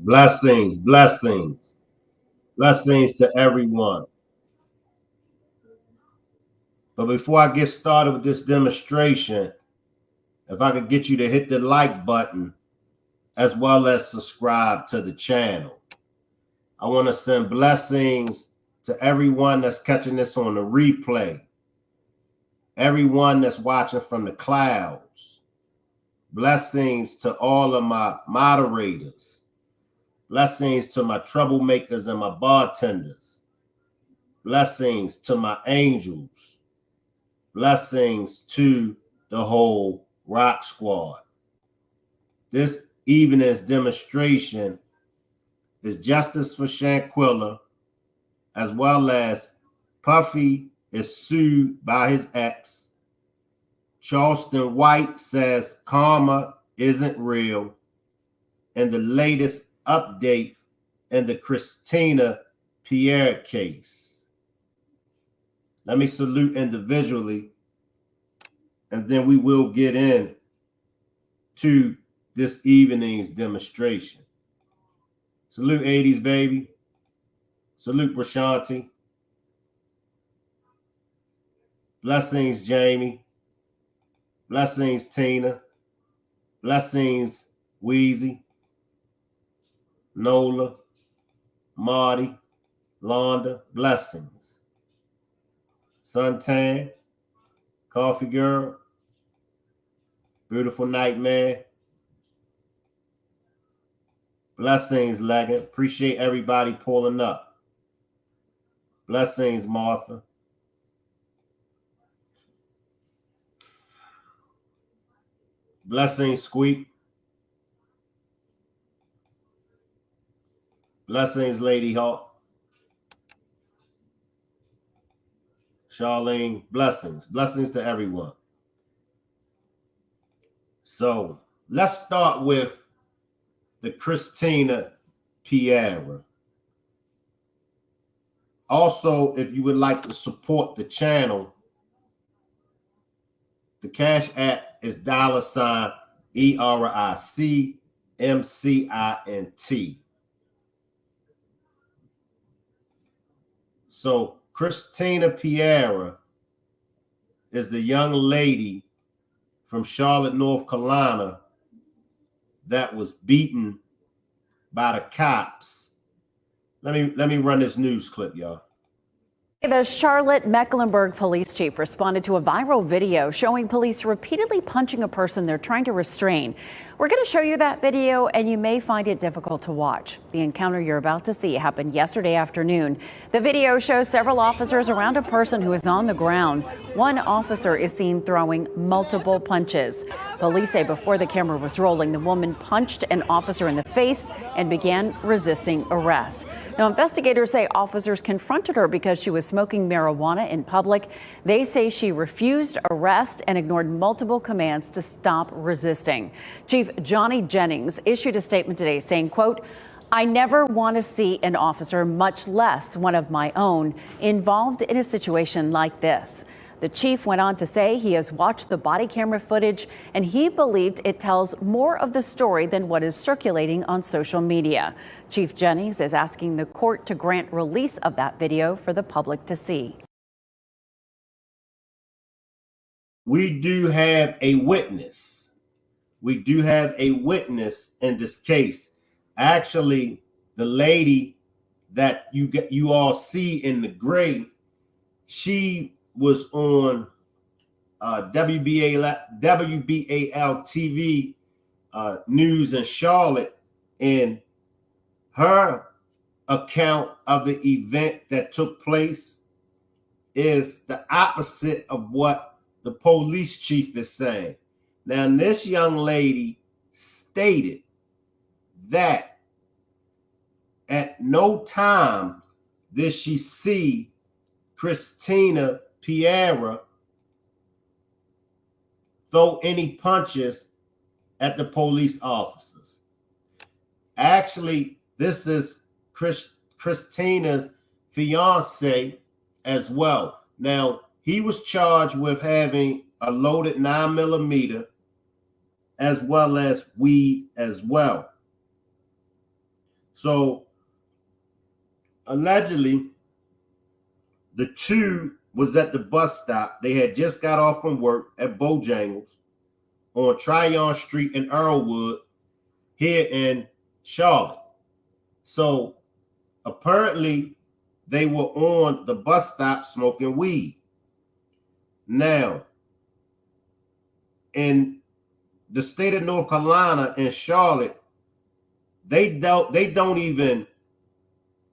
Blessings, blessings, blessings to everyone. But before I get started with this demonstration, if I could get you to hit the like button as well as subscribe to the channel. I want to send blessings to everyone that's catching this on the replay, everyone that's watching from the clouds. Blessings to all of my moderators. Blessings to my troublemakers and my bartenders. Blessings to my angels. Blessings to the whole Rock Squad. This evening's demonstration is justice for Shanquella, as well as Puffy is sued by his ex. Charleston White says karma isn't real. And the latest update in the Christina Pierre case. Let me salute individually, and then we will get in to this evening's demonstration. Salute 80s, baby. Salute Brashanti. Blessings, Jamie. Blessings, Tina. Blessings, Wheezy. Nola. Marty. Londa. Blessings. Suntan. Coffee Girl. Beautiful Nightmare. Blessings, Leggett. Appreciate everybody pulling up. Blessings, Martha. Blessings, Squeak. Blessings, Lady Hawk. Charlene, blessings. Blessings to everyone. So let's start with the Christina Pierre. Also, if you would like to support the channel, the Cash App is $ERICMCINT. So Christina Pierre is the young lady from Charlotte, North Carolina that was beaten by the cops. Let me run this news clip, y'all. The Charlotte Mecklenburg police chief responded to a viral video showing police repeatedly punching a person they're trying to restrain. We're going to show you that video, and you may find it difficult to watch. The encounter you're about to see happened yesterday afternoon. The video shows several officers around a person who is on the ground. One officer is seen throwing multiple punches. Police say before the camera was rolling, the woman punched an officer in the face and began resisting arrest. Now, investigators say officers confronted her because she was smoking marijuana in public. They say she refused arrest and ignored multiple commands to stop resisting. Chief Johnny Jennings issued a statement today saying, quote, "I never want to see an officer, much less one of my own, involved in a situation like this. The chief went on to say he has watched the body camera footage and he believed it tells more of the story than what is circulating on social media. Chief Jennings is asking the court to grant release of that video for the public to see. We do have a witness. We do have a witness in this case. Actually, the lady that you all see in the gray, she was on WBAL TV news in Charlotte, and her account of the event that took place is the opposite of what the police chief is saying. Now, this young lady stated that at no time did she see Christina Pierre throw any punches at the police officers. Actually, this is Christina's fiance as well. Now, he was charged with having a loaded 9mm as well as weed as well. So allegedly, the two was at the bus stop. They had just got off from work at Bojangles on Tryon Street in Earlwood here in Charlotte. So apparently they were on the bus stop smoking weed. Now, in the state of North Carolina and Charlotte, they don't even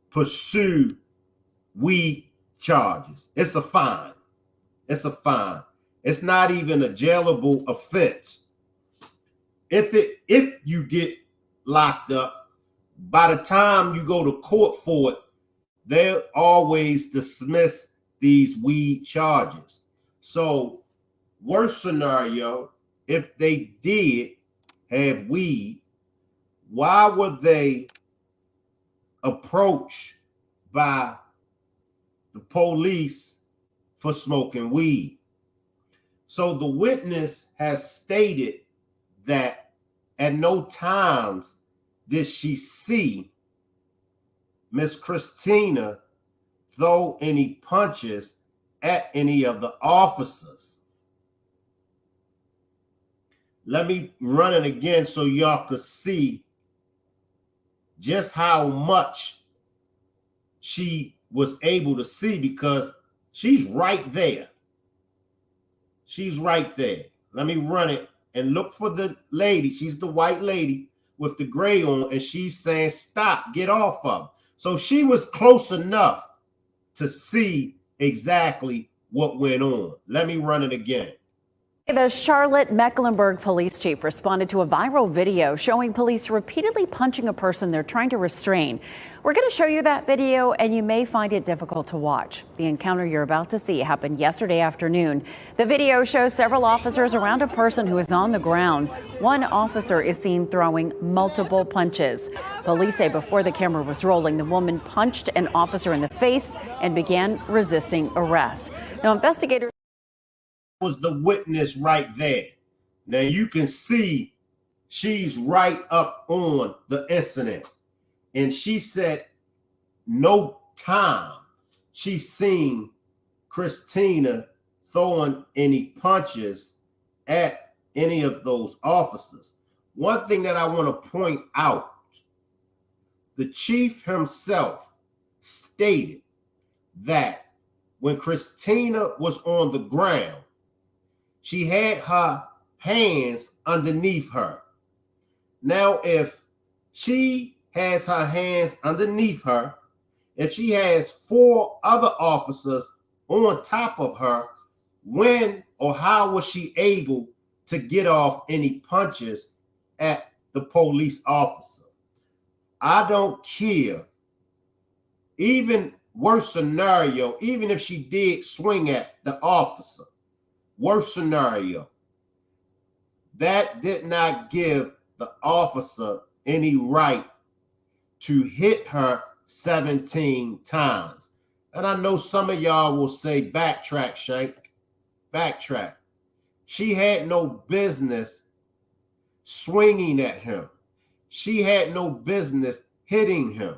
pursue weed charges. It's a fine. It's a fine. It's not even a jailable offense. If you get locked up, by the time you go to court for it, they'll always dismiss these weed charges. So, worst scenario, if they did have weed, why were they approached by the police for smoking weed? So the witness has stated that at no times did she see Miss Christina throw any punches at any of the officers. Let me run it again so y'all could see just how much she was able to see, because she's right there. She's right there. Let me run it and look for the lady. She's the white lady with the gray on, and she's saying, stop, get off of her. So she was close enough to see exactly what went on. Let me run it again. The Charlotte Mecklenburg police chief responded to a viral video showing police repeatedly punching a person they're trying to restrain. We're going to show you that video, and you may find it difficult to watch. The encounter you're about to see happened yesterday afternoon. The video shows several officers around a person who is on the ground. One officer is seen throwing multiple punches. Police say before the camera was rolling, the woman punched an officer in the face and began resisting arrest. Now, investigators was the witness right there. Now you can see she's right up on the incident. And she said no time she's seen Christina throwing any punches at any of those officers. One thing that I want to point out, the chief himself stated that when Christina was on the ground, she had her hands underneath her. Now, if she has her hands underneath her, if she has 4 other officers on top of her, when or how was she able to get off any punches at the police officer? I don't care. Even worst scenario, even if she did swing at the officer, worst scenario, that did not give the officer any right to hit her 17 times. And I know some of y'all will say, backtrack, Shank. backtrack. She had no business swinging at him. She had no business hitting him.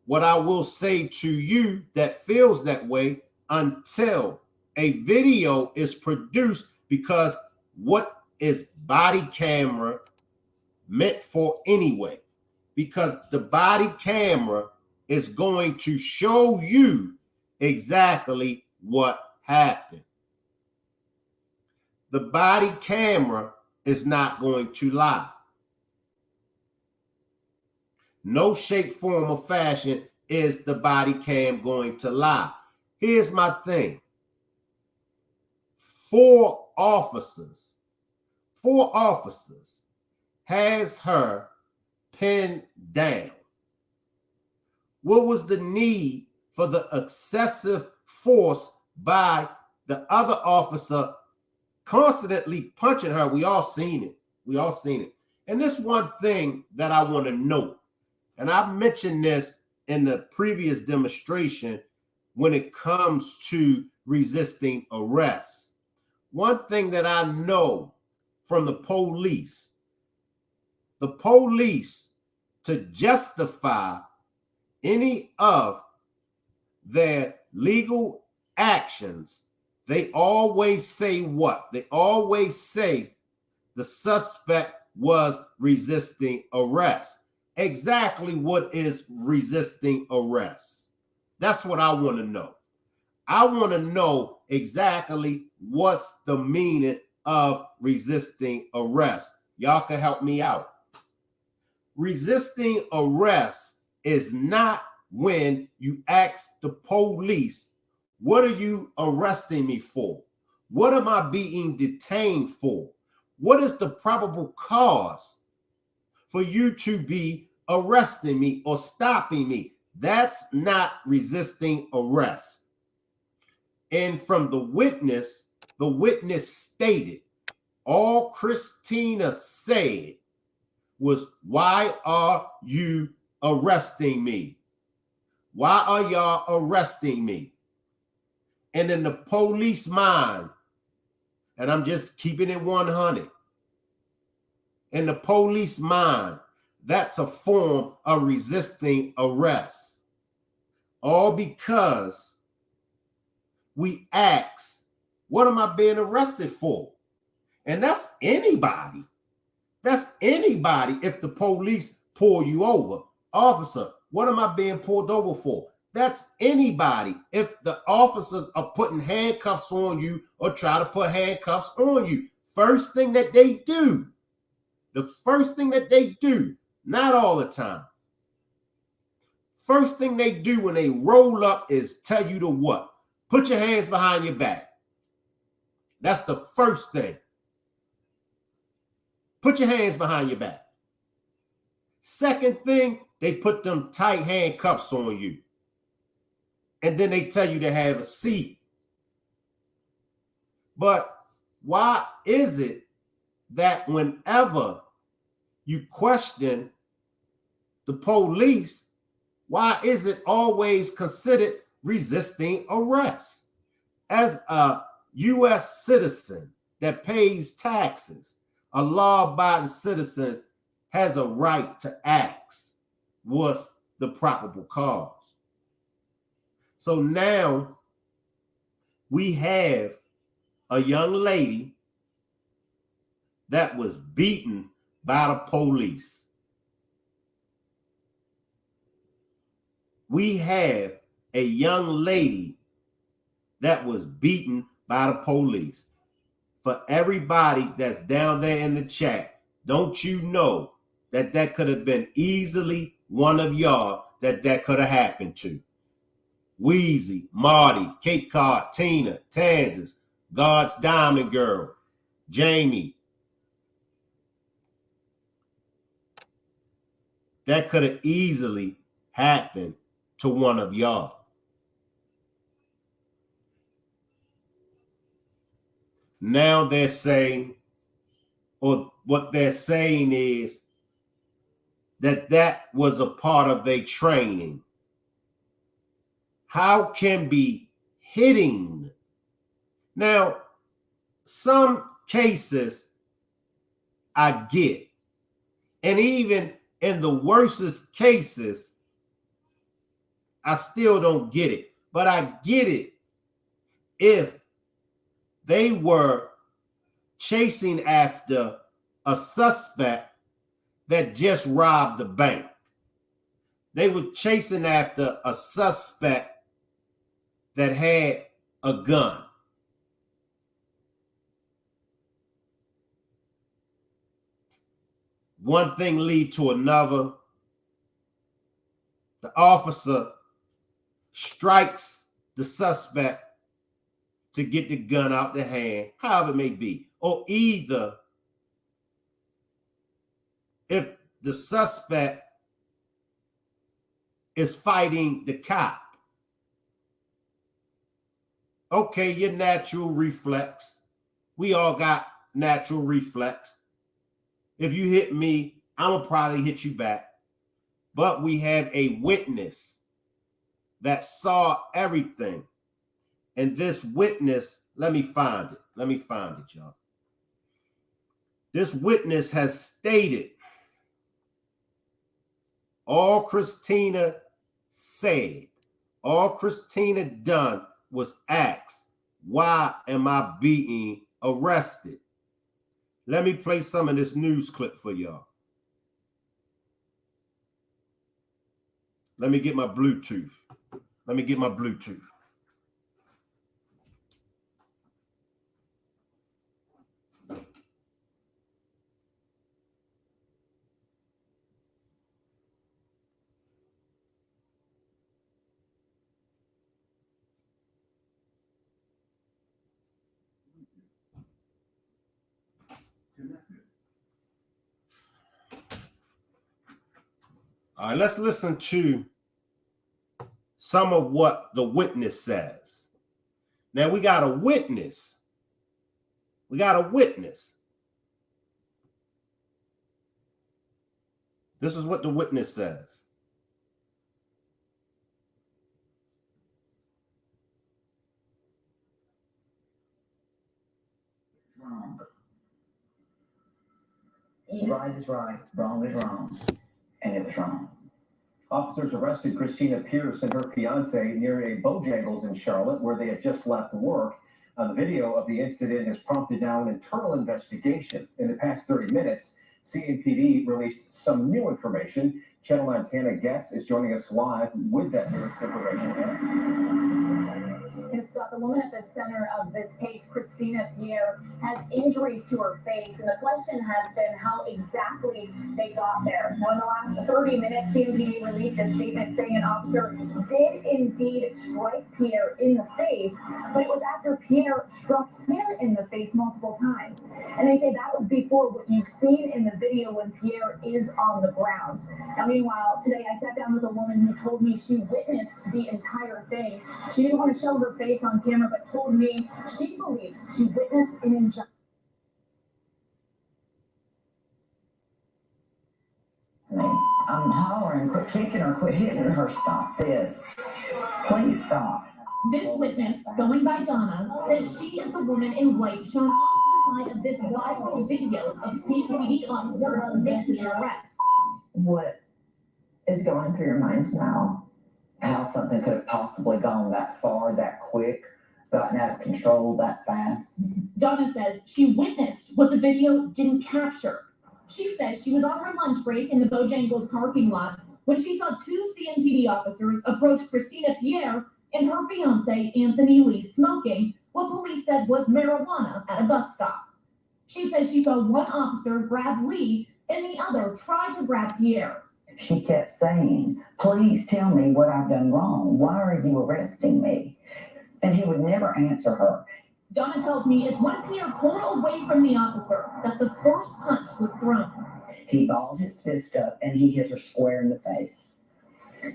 What I will say to you that feels that way, until a video is produced, because what is body camera meant for anyway? Because the body camera is going to show you exactly what happened. The body camera is not going to lie. No shape, form, or fashion is the body cam going to lie. Here's my thing. 4 officers has her pinned down. What was the need for the excessive force by the other officer constantly punching her? We all seen it. And this one thing that I want to note, and I mentioned this in the previous demonstration when it comes to resisting arrest. One thing that I know from the police, to justify any of their legal actions, they always say what? They always say the suspect was resisting arrest. Exactly what is resisting arrest? That's what I want to know. I want to know exactly what's the meaning of resisting arrest. Y'all can help me out. Resisting arrest is not when you ask the police, what are you arresting me for? What am I being detained for? What is the probable cause for you to be arresting me or stopping me? That's not resisting arrest. And from the witness stated, all Christina said was, why are you arresting me? Why are y'all arresting me? And in the police mind, and I'm just keeping it 100, in the police mind, that's a form of resisting arrest. All because we ask, what am I being arrested for? And that's anybody. That's anybody. If the police pull you over, officer, what am I being pulled over for? That's anybody. If the officers are putting handcuffs on you or try to put handcuffs on you, first thing that they do, not all the time, first thing they do when they roll up is tell you to what? Put your hands behind your back. That's the first thing. Put your hands behind your back. Second thing, they put them tight handcuffs on you. And then they tell you to have a seat. But why is it that whenever you question the police, why is it always considered resisting arrest? As a U.S. citizen that pays taxes, a law-abiding citizen has a right to ask, what's the probable cause? So now we have a young lady that was beaten by the police. We have a young lady that was beaten by the police. For everybody that's down there in the chat, don't you know that that could have been easily one of y'all that could have happened to? Wheezy, Marty, Cape Cod, Tina, Kansas, God's Diamond Girl, Jamie. That could have easily happened to one of y'all. Now they're saying, or what they're saying is that was a part of their training. How can be hitting? Now, some cases I get, and even in the worstest cases, I still don't get it. But I get it if they were chasing after a suspect that just robbed the bank. They were chasing after a suspect that had a gun. One thing lead to another. The officer strikes the suspect to get the gun out the hand, however it may be. Or either if the suspect is fighting the cop, okay, your natural reflex. We all got natural reflex. If you hit me, I'm gonna probably hit you back. But we have a witness that saw everything. And this witness, let me find it. Let me find it, y'all. This witness has stated all Christina said, all Christina done was asked, why am I being arrested? Let me play some of this news clip for y'all. Let me get my Bluetooth. Let me get my Bluetooth. All right, let's listen to some of what the witness says. Now we got a witness. We got a witness. This is what the witness says. Wrong. Right is right, wrong is wrong. And it was wrong. Officers arrested Christina Pierce and her fiance near a Bojangles in Charlotte, where they had just left work. The video of the incident has prompted now an internal investigation. In the past 30 minutes, CNPD released some new information. Channel 9's Hannah Getz is joining us live with that newest information. And Scott, the woman at the center of this case, Christina Pierre, has injuries to her face, and the question has been how exactly they got there. Now, in the last 30 minutes, CNPD released a statement saying an officer did indeed strike Pierre in the face, but it was after Pierre struck him in the face multiple times. And they say that was before what you've seen in the video when Pierre is on the ground. Now, meanwhile, today I sat down with a woman who told me she witnessed the entire thing. She didn't want to show her face on camera, but told me she believes she witnessed an injustice. I'm hollering, quit kicking her, quit hitting her, stop this. Please stop. This witness, going by Donna, says she is the woman in white shown off to the side of this viral video of CNPD officers making an arrest. What is going through your mind now? How something could have possibly gone that far, that quick, gotten out of control that fast. Donna says she witnessed what the video didn't capture. She said she was on her lunch break in the Bojangles parking lot when she saw two CNPD officers approach Christina Pierre and her fiance, Anthony Lee, smoking what police said was marijuana at a bus stop. She says she saw one officer grab Lee and the other try to grab Pierre. She kept saying, please tell me what I've done wrong. Why are you arresting me? And he would never answer her. Donna tells me it's when Pierre pulled away from the officer that the first punch was thrown. He balled his fist up and he hit her square in the face.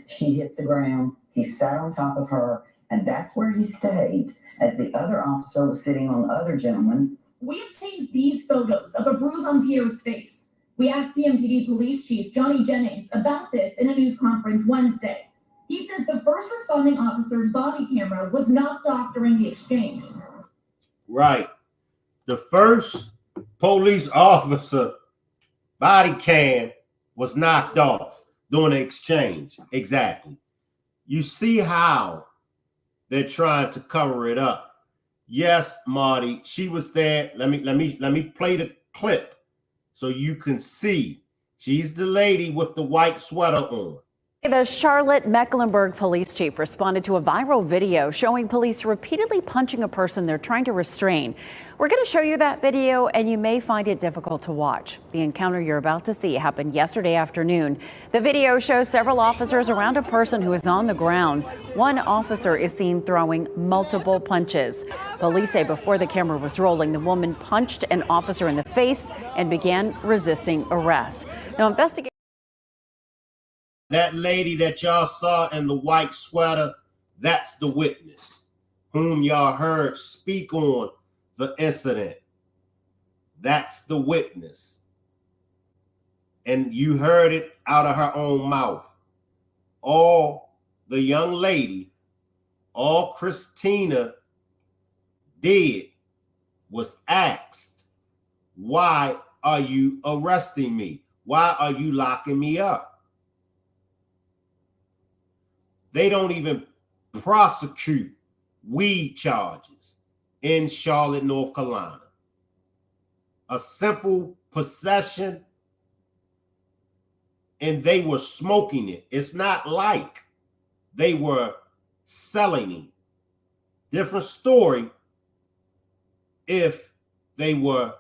She hit the ground. He sat on top of her, and that's where he stayed as the other officer was sitting on the other gentleman. We obtained these photos of a bruise on Pierre's face. We asked CNPD Police Chief Johnny Jennings about this in a news conference Wednesday. He says the first responding officer's body camera was knocked off during the exchange. Right. The first police officer body cam was knocked off during the exchange. Exactly. You see how they're trying to cover it up. Yes, Marty, she was there. Let me play the clip so you can see. She's the lady with the white sweater on. The Charlotte Mecklenburg police chief responded to a viral video showing police repeatedly punching a person they're trying to restrain. We're going to show you that video, and you may find it difficult to watch. The encounter you're about to see happened yesterday afternoon. The video shows several officers around a person who is on the ground. One officer is seen throwing multiple punches. Police say before the camera was rolling, the woman punched an officer in the face and began resisting arrest. Now, investigators. That lady that y'all saw in the white sweater, that's the witness whom y'all heard speak on the incident. That's the witness. And you heard it out of her own mouth. All the young lady, all Christina did was asked, why are you arresting me? Why are you locking me up? They don't even prosecute weed charges in Charlotte, North Carolina. A simple possession, and they were smoking it. It's not like they were selling it. Different story if they were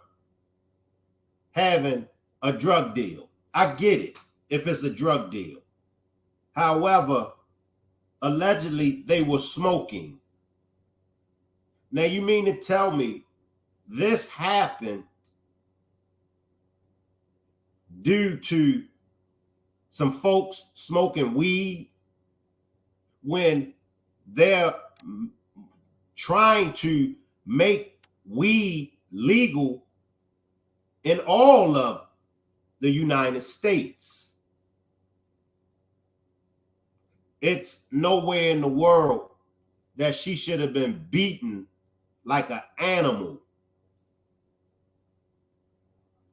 having a drug deal. I get it if it's a drug deal. However, allegedly, they were smoking. Now, you mean to tell me this happened due to some folks smoking weed when they're trying to make weed legal in all of the United States? It's nowhere in the world that she should have been beaten like an animal.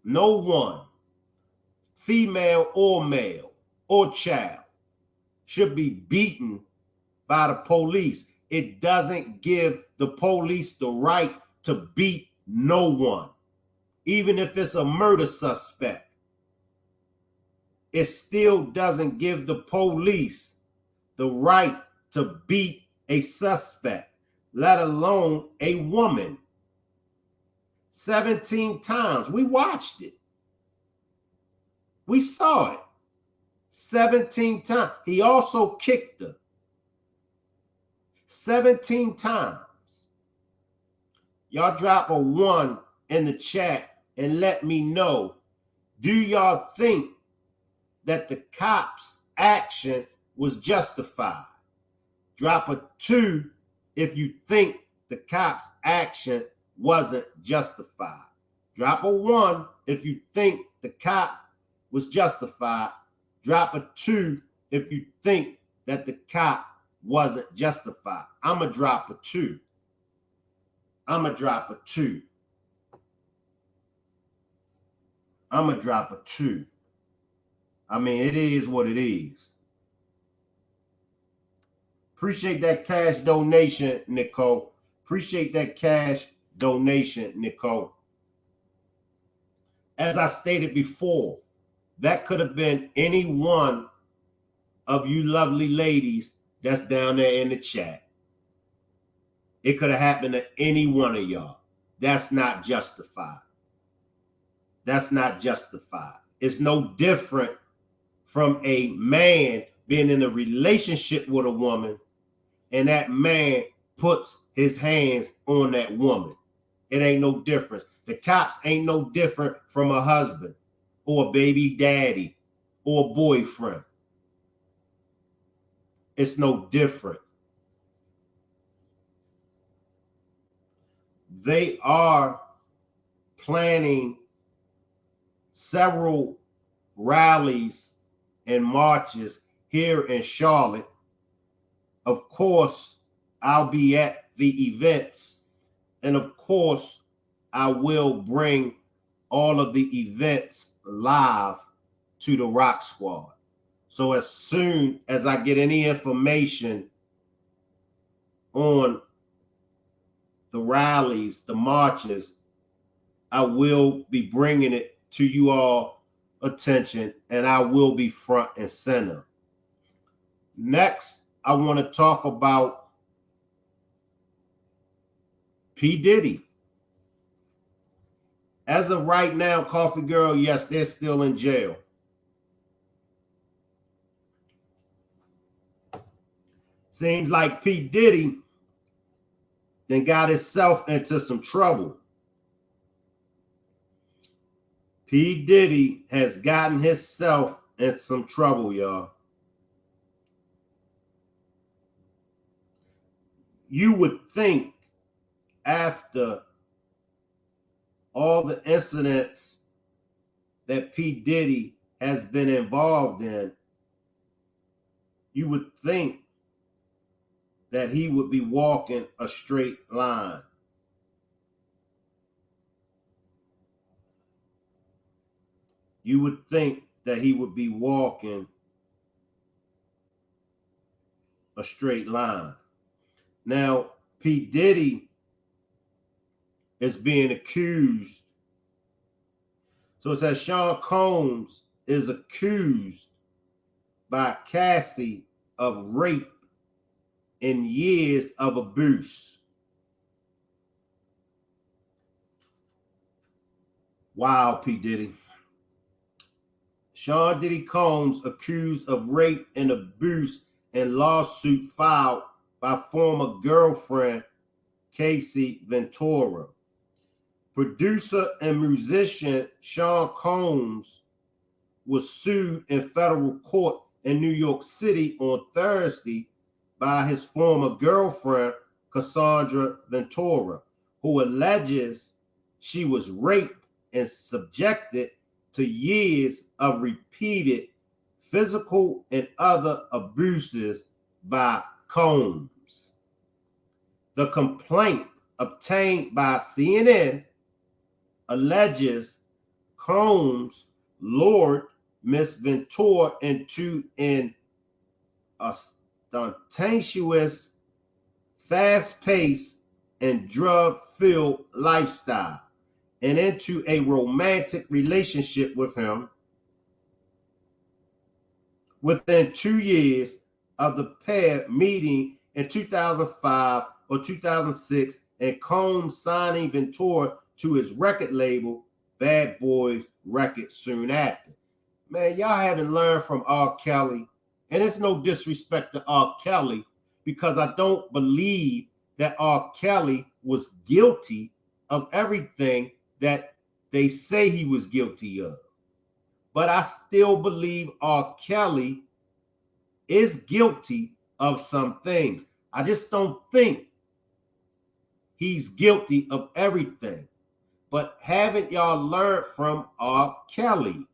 No one, female or male or child, should be beaten by the police. It doesn't give the police the right to beat no one, even if it's a murder suspect. It still doesn't give the police the right to beat a suspect, let alone a woman. 17 times. We watched it. We saw it. 17 times. He also kicked her. 17 times. Y'all drop a 1 in the chat and let me know, do y'all think that the cops' action was justified? Drop a 2 if you think the cops' action wasn't justified. Drop a 1 if you think the cop was justified. Drop a 2 if you think that the cop wasn't justified. I'm going to drop a 2. I'm going to drop a 2. I'm going to drop a 2. I mean, it is what it is. Appreciate that cash donation, Nicole. Appreciate that cash donation, Nicole. As I stated before, that could have been any one of you lovely ladies that's down there in the chat. It could have happened to any one of y'all. That's not justified. That's not justified. It's no different from a man being in a relationship with a woman and that man puts his hands on that woman. It ain't no difference. The cops ain't no different from a husband or a baby daddy or a boyfriend. It's no different. They are planning several rallies and marches here in Charlotte. Of course, I'll be at the events. And of course, I will bring all of the events live to the Rock Squad. So as soon as I get any information on the rallies, the marches, I will be bringing it to you all attention, and I will be front and center. Next, I want to talk about P. Diddy. As of right now, Coffee Girl, yes, they're still in jail. Seems like P. Diddy then got himself into some trouble. P. Diddy has gotten himself in some trouble, y'all. You would think after all the incidents that P. Diddy has been involved in, you would think that he would be walking a straight line. You would think that he would be walking a straight line. Now, P. Diddy is being accused. So it says Sean Combs is accused by Cassie of rape and years of abuse. Wow, P. Diddy. Sean Diddy Combs accused of rape and abuse in lawsuit filed by former girlfriend Casey Ventura. Producer and musician Sean Combs was sued in federal court in New York City on Thursday by his former girlfriend Cassandra Ventura, who alleges she was raped and subjected to years of repeated physical and other abuses by Combs. The complaint obtained by CNN alleges Combs lured Miss Ventura into an ostentatious, fast-paced, and drug-filled lifestyle and into a romantic relationship with him. Within 2 years of the pair meeting in 2005 or 2006 and Combs signing Ventura to his record label, Bad Boys Records, soon after. Man, y'all haven't learned from R. Kelly. And it's no disrespect to R. Kelly, because I don't believe that R. Kelly was guilty of everything that they say he was guilty of. But I still believe R. Kelly is guilty of some things. I just don't think he's guilty of everything. But haven't y'all learned from R. Kelly?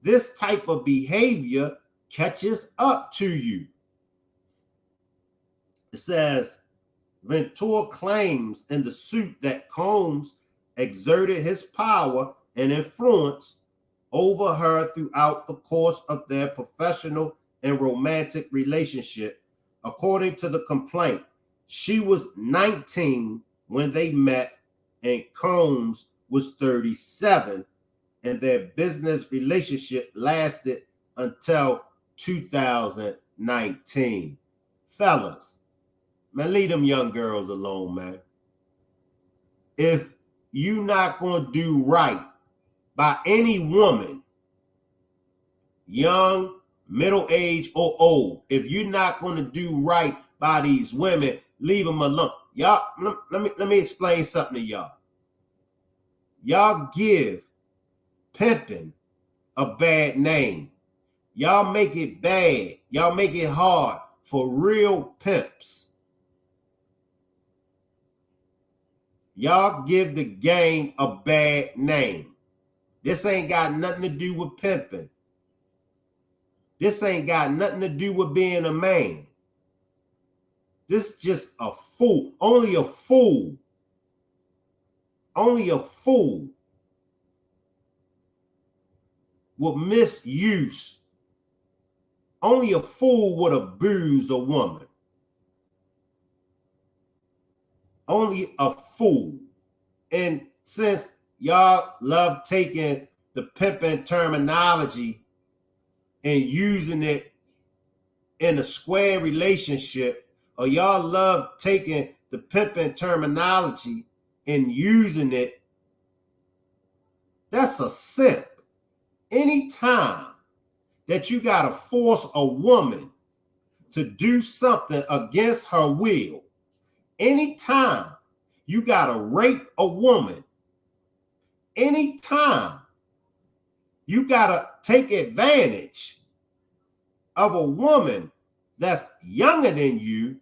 This type of behavior catches up to you. It says, Ventura claims in the suit that Combs exerted his power and influence over her throughout the course of their professional and romantic relationship. According to the complaint, she was 19 when they met and Combs was 37, and their business relationship lasted until 2019. Fellas, man, leave them young girls alone, man. If you not going to do right by any woman, young, middle age, or old, if you're not going to do right by these women, leave them alone. Y'all, let me explain something to y'all. Y'all give pimping a bad name. Y'all make it bad. Y'all make it hard for real pimps. Y'all give the game a bad name. This ain't got nothing to do with pimping. This ain't got nothing to do with being a man. This just a fool. Only a fool Only a fool would misuse. Only a fool would abuse a woman. Only a fool. And since y'all love taking the pimping terminology and using it in a square relationship, or y'all love taking the pimping terminology and using it, that's a simp. Anytime that you got to force a woman to do something against her will, anytime you got to rape a woman, anytime you got to take advantage of a woman that's younger than you,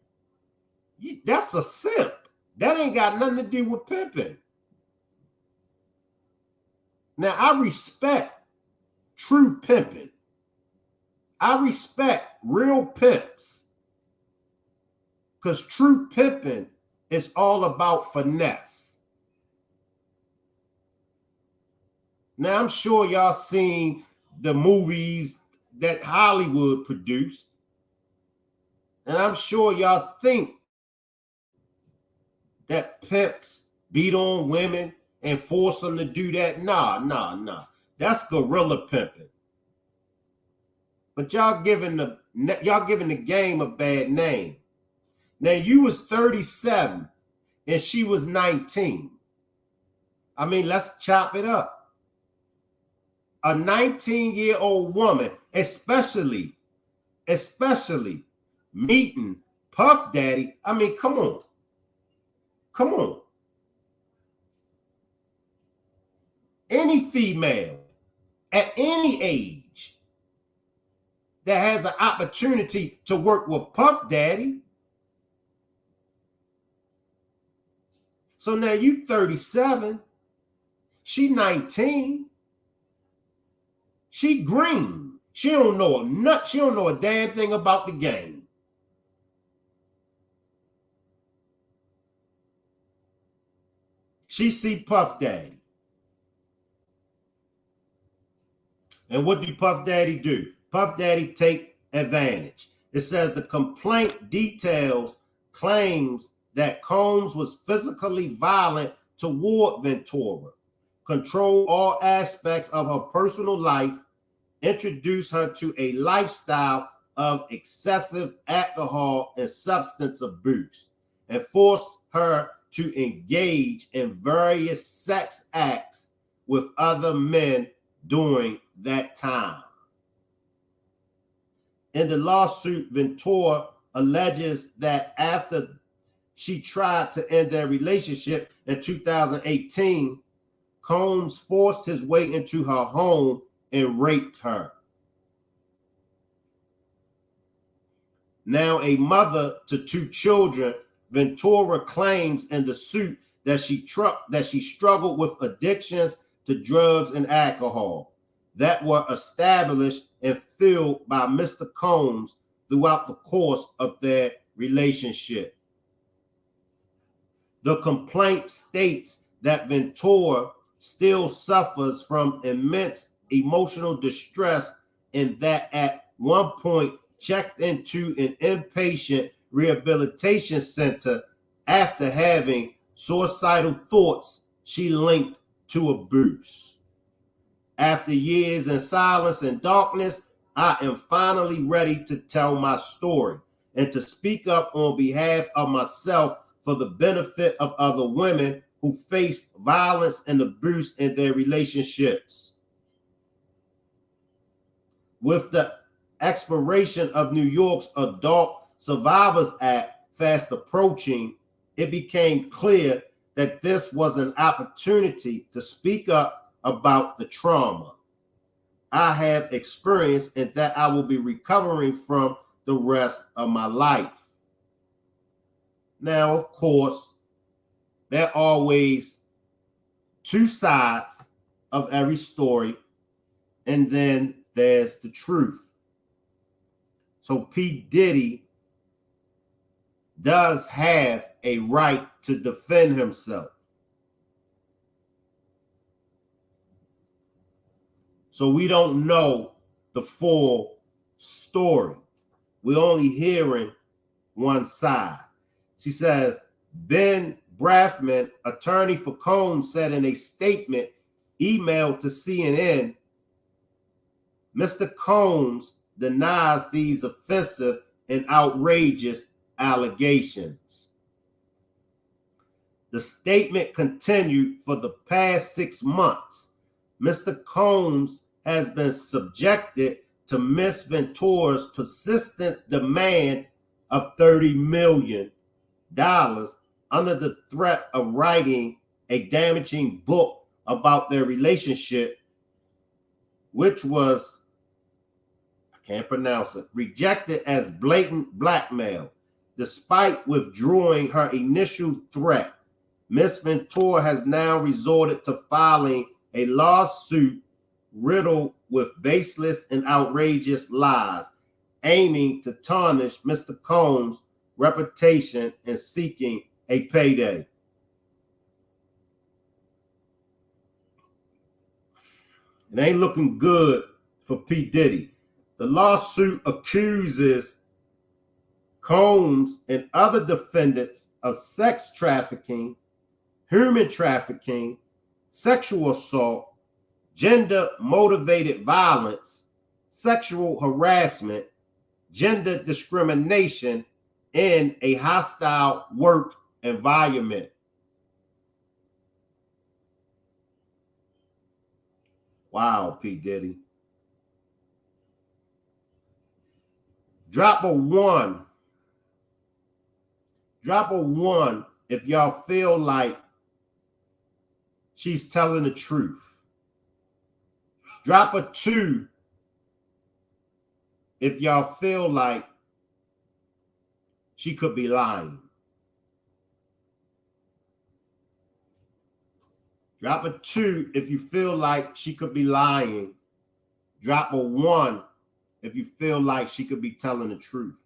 that's a simp. That ain't got nothing to do with pimping. Now, I respect true pimping. I respect real pimps, because true pimping is all about finesse. Now, I'm sure y'all seen the movies that Hollywood produced, and I'm sure y'all think that pimps beat on women and force them to do that. Nah. That's guerrilla pimping. But y'all giving the game a bad name. Now, you was 37 and she was 19. I mean, let's chop it up. A 19-year-old woman, especially meeting Puff Daddy. I mean, come on. Any female at any age that has an opportunity to work with Puff Daddy. So now you 37, she 19, she green. She don't know a nut. She don't know a damn thing about the game. She see Puff Daddy. And what do Puff Daddy do? Puff Daddy take advantage. It says the complaint details claims that Combs was physically violent toward Ventura, controlled all aspects of her personal life, introduced her to a lifestyle of excessive alcohol and substance abuse, and forced her to engage in various sex acts with other men during that time. In the lawsuit, Ventura alleges that after she tried to end their relationship in 2018, Combs forced his way into her home and raped her. Now a mother to two children, Ventura claims in the suit that she struggled with addictions to drugs and alcohol that were established and filled by Mr. Combs throughout the course of their relationship. The complaint states that Ventura still suffers from immense emotional distress and that at one point checked into an inpatient rehabilitation center after having suicidal thoughts she linked to abuse. After years in silence and darkness, I am finally ready to tell my story and to speak up on behalf of myself for the benefit of other women who faced violence and abuse in their relationships. With the expiration of New York's Adult Survivors Act fast approaching, it became clear that this was an opportunity to speak up about the trauma I have experienced and that I will be recovering from the rest of my life. Now, of course, there are always two sides of every story, and then there's the truth. So P. Diddy does have a right to defend himself. So we don't know the full story. We're only hearing one side. She says, Ben Brafman, attorney for Combs, said in a statement emailed to CNN, Mr. Combs denies these offensive and outrageous allegations. The statement continued, for the past 6 months, Mr. Combs has been subjected to Miss Ventura's persistent demand of $30 million under the threat of writing a damaging book about their relationship, which was, I can't pronounce it, rejected as blatant blackmail. Despite withdrawing her initial threat, Miss Ventura has now resorted to filing a lawsuit riddled with baseless and outrageous lies, aiming to tarnish Mr. Combs' reputation and seeking a payday. It ain't looking good for P. Diddy. The lawsuit accuses Combs and other defendants of sex trafficking, human trafficking, sexual assault, gender-motivated violence, sexual harassment, gender discrimination in a hostile work environment. Wow, P. Diddy. Drop a one. Drop a one if y'all feel like she's telling the truth. Drop a 2 if y'all feel like she could be lying. Drop a 2 if you feel like she could be lying. Drop a 1 if you feel like she could be telling the truth.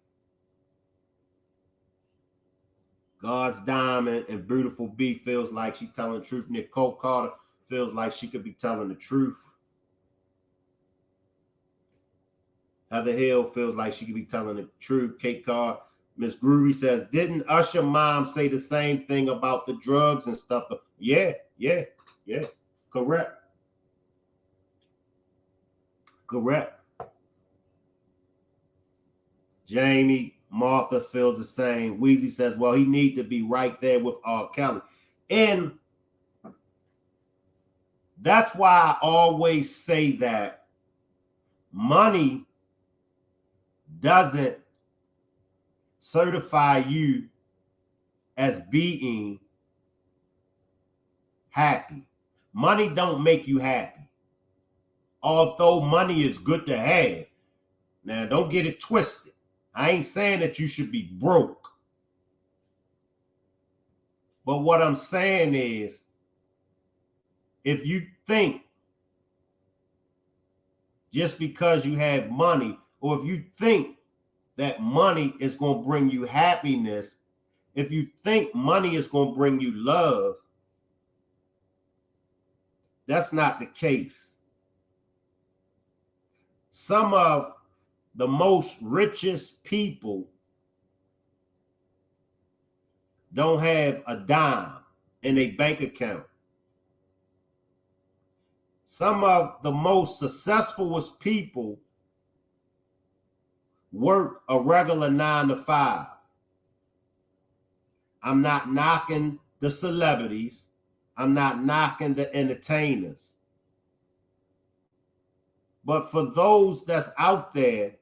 God's Diamond and Beautiful B feels like she's telling the truth. Nicole Carter feels like she could be telling the truth. Heather Hill feels like she could be telling the truth. Kate Carr, Miss Groovy says, didn't Usher mom say the same thing about the drugs and stuff? Yeah. Correct. Jamie Martha feels the same. Weezy says, well, he need to be right there with R. Kelly. And that's why I always say that money doesn't certify you as being happy. Money don't make you happy. Although money is good to have. Now, don't get it twisted. I ain't saying that you should be broke. But what I'm saying is, if you think just because you have money, or if you think that money is going to bring you happiness, if you think money is going to bring you love, that's not the case. Some of the most richest people don't have a dime in a bank account. Some of the most successfulest people work a regular 9 to 5. I'm not knocking the celebrities. I'm not knocking the entertainers. But for those that's out there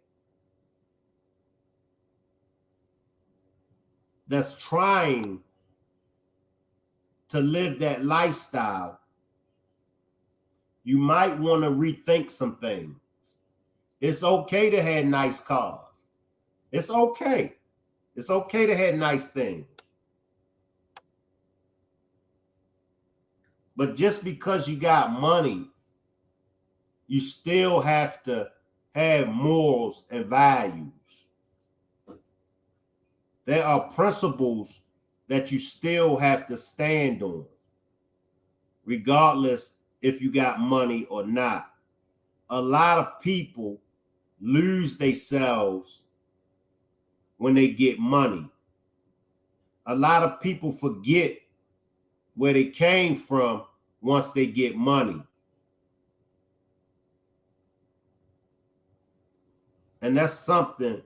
that's trying to live that lifestyle, you might want to rethink some things. It's okay to have nice cars. It's okay. It's okay to have nice things. But just because you got money, you still have to have morals and values. There are principles that you still have to stand on, regardless if you got money or not. a lot of people lose themselves when they get money. A lot of people forget where they came from once they get money. And that's something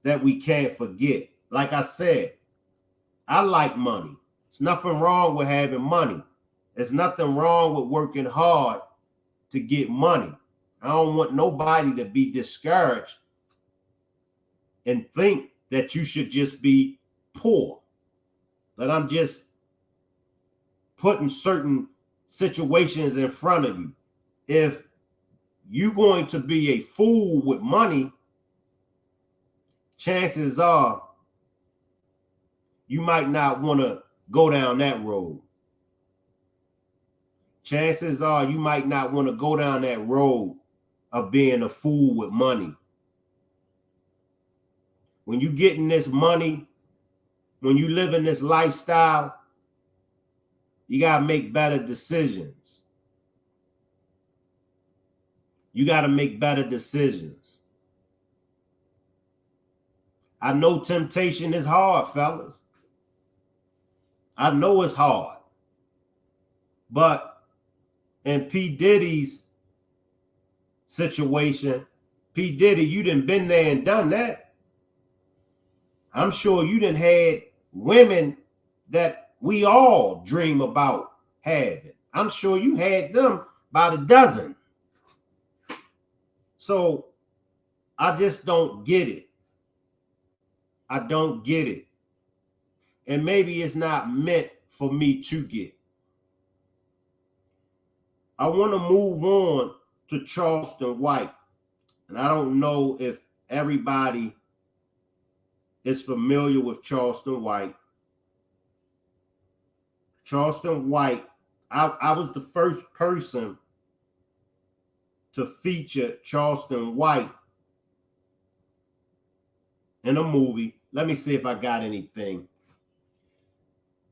that we can't forget. Like I said, I like money. There's nothing wrong with having money. There's nothing wrong with working hard to get money. I don't want nobody to be discouraged and think that you should just be poor. But I'm just putting certain situations in front of you. If you're going to be a fool with money, chances are you might not want to go down that road. Chances are you might not want to go down that road of being a fool with money. When you getting this money, when you live in this lifestyle, you got to make better decisions. You got to make better decisions. I know temptation is hard, fellas. I know it's hard. But in P. Diddy's situation, P. Diddy, you done been there and done that. I'm sure you done had women that we all dream about having. I'm sure you had them by the dozen. So I just don't get it. I don't get it. And maybe it's not meant for me to get. I want to move on to Charleston White. And I don't know if everybody is familiar with Charleston White. Charleston White, I was the first person to feature Charleston White in a movie. Let me see if I got anything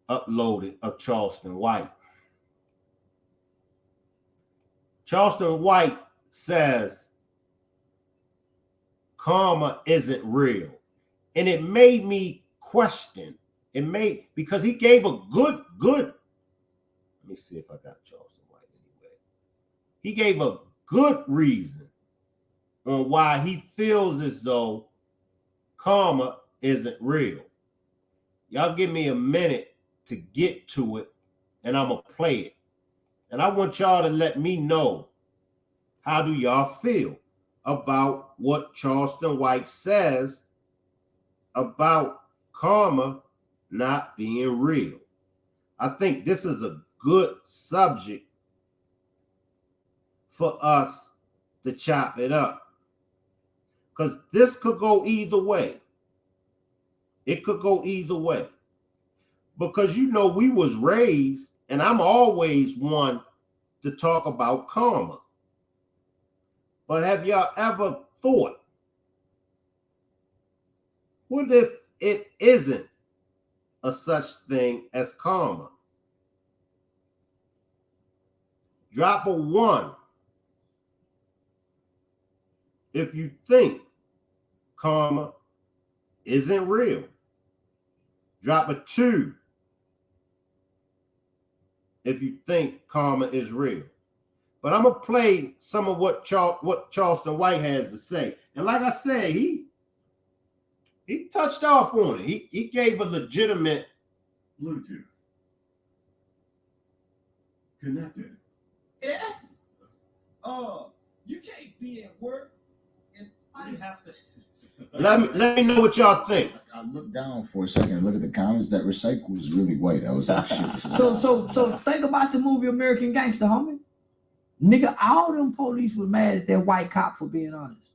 uploaded of Charleston White. Charleston White says, karma isn't real. And it made me question. Because he gave a good, let me see if I got Charleston White anyway. He gave a good reason on why he feels as though karma isn't real. Y'all give me a minute to get to it, and I'm going to play it. And I want y'all to let me know, how do y'all feel about what Charleston White says about karma not being real? I think this is a good subject for us to chop it up, because this could go either way. It could go either way, because you know we was raised, and I'm always one to talk about karma. But have y'all ever thought, what if it isn't a such thing as karma? Drop a 1 if you think karma isn't real. Drop a 2 if you think karma is real. But I'm going to play some of what Charleston White has to say. And like I said, he touched off on it. He gave a legitimate Bluetooth connected. Yeah. You can't be at work and you have to. Let me know what y'all think. I looked down for a second and look at the comments. That recycle was really white. I was like, shit. So think about the movie American Gangster, homie. Nigga, all them police were mad at that white cop for being honest.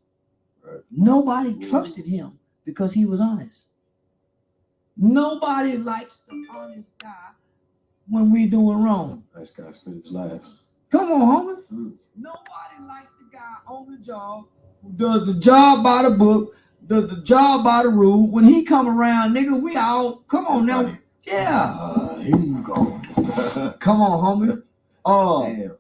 Right. Nobody trusted him because he was honest. Nobody likes the honest guy when we doing wrong. Nice guy spit his last. Come on, homie. Nobody likes the guy on the job who does the job by the book, does the job by the rule. When he come around, nigga, we all, come on now. Yeah. Here you go. Come on, homie. Damn.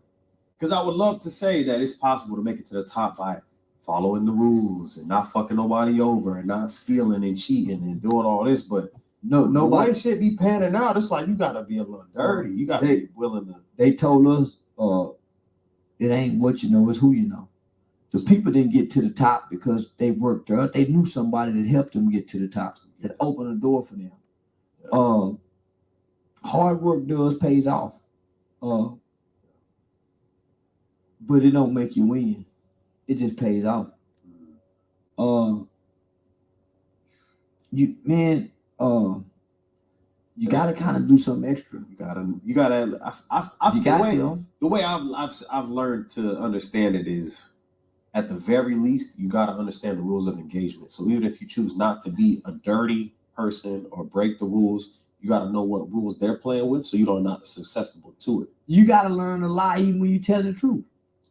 Because I would love to say that it's possible to make it to the top by following the rules and not fucking nobody over and not stealing and cheating and doing all this, but nobody shit be panning out. It's like you gotta be a little dirty. You gotta be willing to. They told us, it ain't what you know, it's who you know. The people didn't get to the top because they worked hard. They knew somebody that helped them get to the top, that opened the door for them. Hard work pays off. But it don't make you win. It just pays off. You gotta kind of do something extra. You gotta. The way I've learned to understand it is, at the very least, you gotta understand the rules of engagement. So even if you choose not to be a dirty person or break the rules, you gotta know what rules they're playing with, so you don't not susceptible to it. You gotta learn to lie even when you tell the truth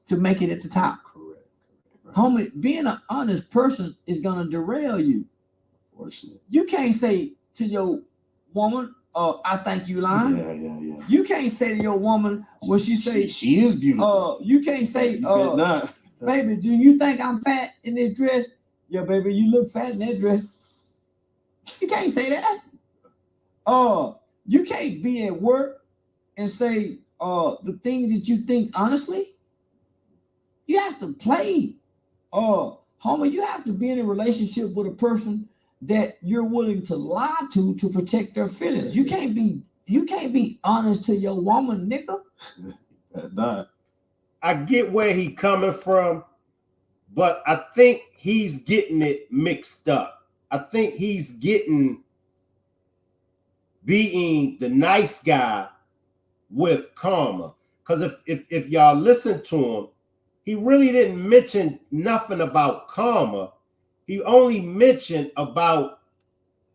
to make it at the top. Correct. Right. Homie, being an honest person is gonna derail you. Unfortunately. You can't say to your woman, I think you lying. Yeah. You can't say to your woman when she say she is beautiful. You can't say, baby, do you think I'm fat in this dress? Yeah, baby, you look fat in that dress. You can't say that. You can't be at work and say the things that you think honestly. You have to play. Homie, you have to be in a relationship with a person that you're willing to lie to protect their feelings. You can't be honest to your woman, nigga. Nah. I get where he coming from, but I think he's getting it mixed up. I think he's getting being the nice guy with karma. Because if y'all listen to him, he really didn't mention nothing about karma. He only mentioned about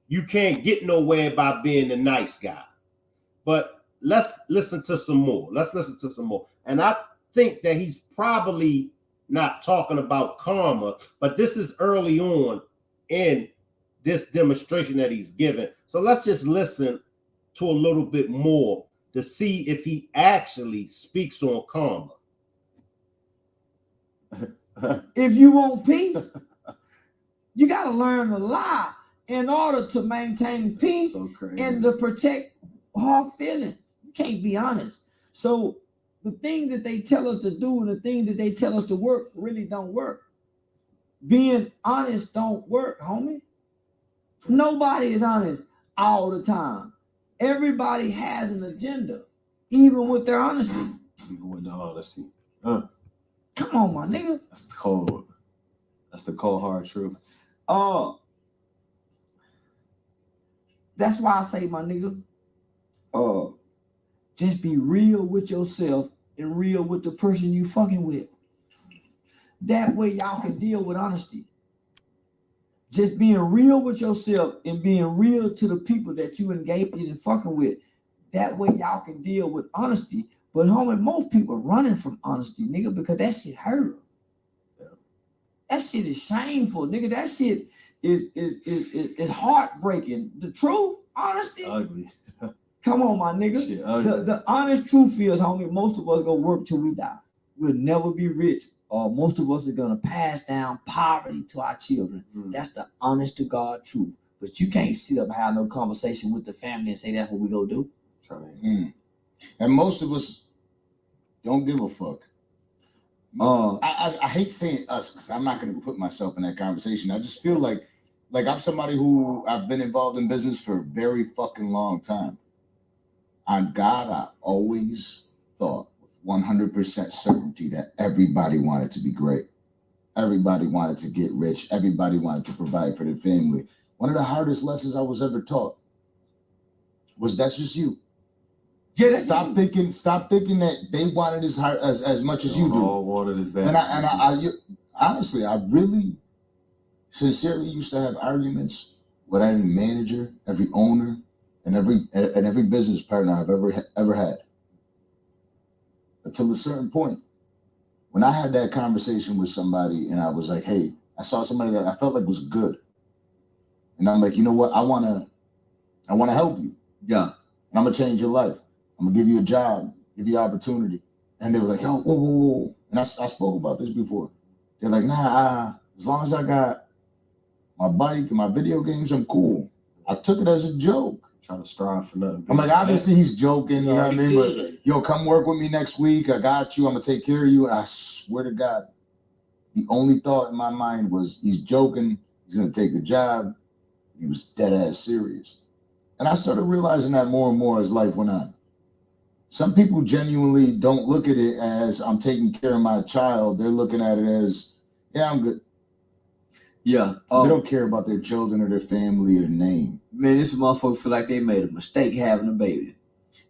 you can't get nowhere by being the nice guy. But let's listen to some more. And I think that he's probably not talking about karma, but this is early on in this demonstration that he's given. So let's just listen to a little bit more to see if he actually speaks on karma. If you want peace, you got to learn to lie in order to maintain peace and to protect our feelings. You can't be honest. So the thing that they tell us to do and the thing that they tell us to work really don't work. Being honest don't work, homie. Nobody is honest all the time. Everybody has an agenda, even with their honesty. Even with the honesty. Come on, my nigga. That's cold. That's the cold, hard truth. That's why I say, my nigga, just be real with yourself and real with the person you fucking with. That way y'all can deal with honesty. Just being real with yourself and being real to the people that you engage in fucking with. That way y'all can deal with honesty. But homie, most people running from honesty, nigga, because that shit hurt. That shit is shameful, nigga. That shit is heartbreaking. The truth, honesty, ugly. Come on, my nigga. Shit, the honest truth is, homie, most of us gonna work till we die. We'll never be rich. Most of us are gonna pass down poverty to our children. That's the honest to God truth. But you can't sit up and have no conversation with the family and say that's what we gonna do. And most of us don't give a fuck. I hate saying us because I'm not going to put myself in that conversation. I just feel like I'm somebody who I've been involved in business for a very fucking long time. On God, I always thought with 100% certainty that everybody wanted to be great. Everybody wanted to get rich. Everybody wanted to provide for their family. One of the hardest lessons I was ever taught was that's just you. Yeah, stop thinking that they wanted as hard as much as you do. All wanted as bad. And I honestly, I really sincerely used to have arguments with every manager, every owner, and every business partner I've ever had. Until a certain point, when I had that conversation with somebody, and I was like, "Hey, I saw somebody that I felt like was good," and I'm like, "You know what? I wanna help you. Yeah, and I'm gonna change your life. I'm gonna give you a job, give you opportunity. And they were like, yo, whoa. And I spoke about this before. They're like, nah, as long as I got my bike and my video games, I'm cool. I took it as a joke. Trying to strive for nothing. I'm like, obviously he's joking, you know what I mean? But yo, come work with me next week. I got you. I'm gonna take care of you. I swear to God, the only thought in my mind was he's joking. He's gonna take the job. He was dead ass serious. And I started realizing that more and more as life went on. Some people genuinely don't look at it as I'm taking care of my child. They're looking at it as, yeah, I'm good. Yeah. They don't care about their children or their family or their name. Man, this motherfucker feel like they made a mistake having a baby.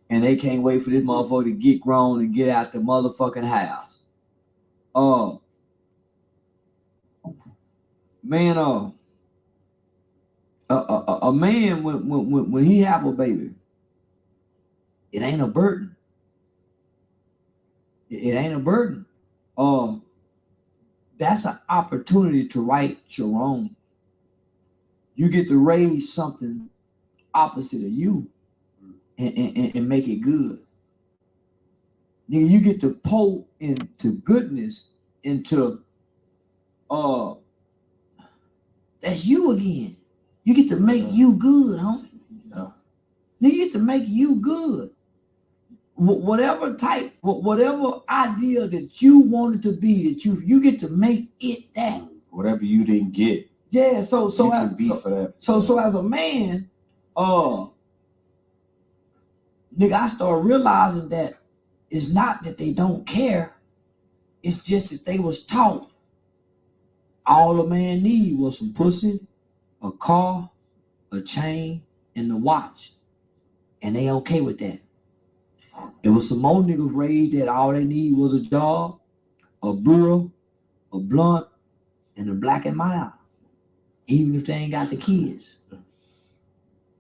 And they can't wait for this motherfucker to get grown and get out the motherfucking house. Man, a man when he have a baby, it ain't a burden. It ain't a burden. That's an opportunity to right your wrong. You get to raise something opposite of you and make it good. Nigga, you get to pour into goodness, into that's you again. You get to make you good, homie. Yeah. You get to make you good. Whatever idea that you wanted to be, that you get to make it that. Whatever you didn't get. Yeah, so you can be for that. So as a man, nigga, I started realizing that it's not that they don't care, it's just that they was taught all a man need was some pussy, a car, a chain, and a watch. And they okay with that. It was some more niggas raised that all they need was a job, a burro, a blunt, and a black and mild. Even if they ain't got the kids.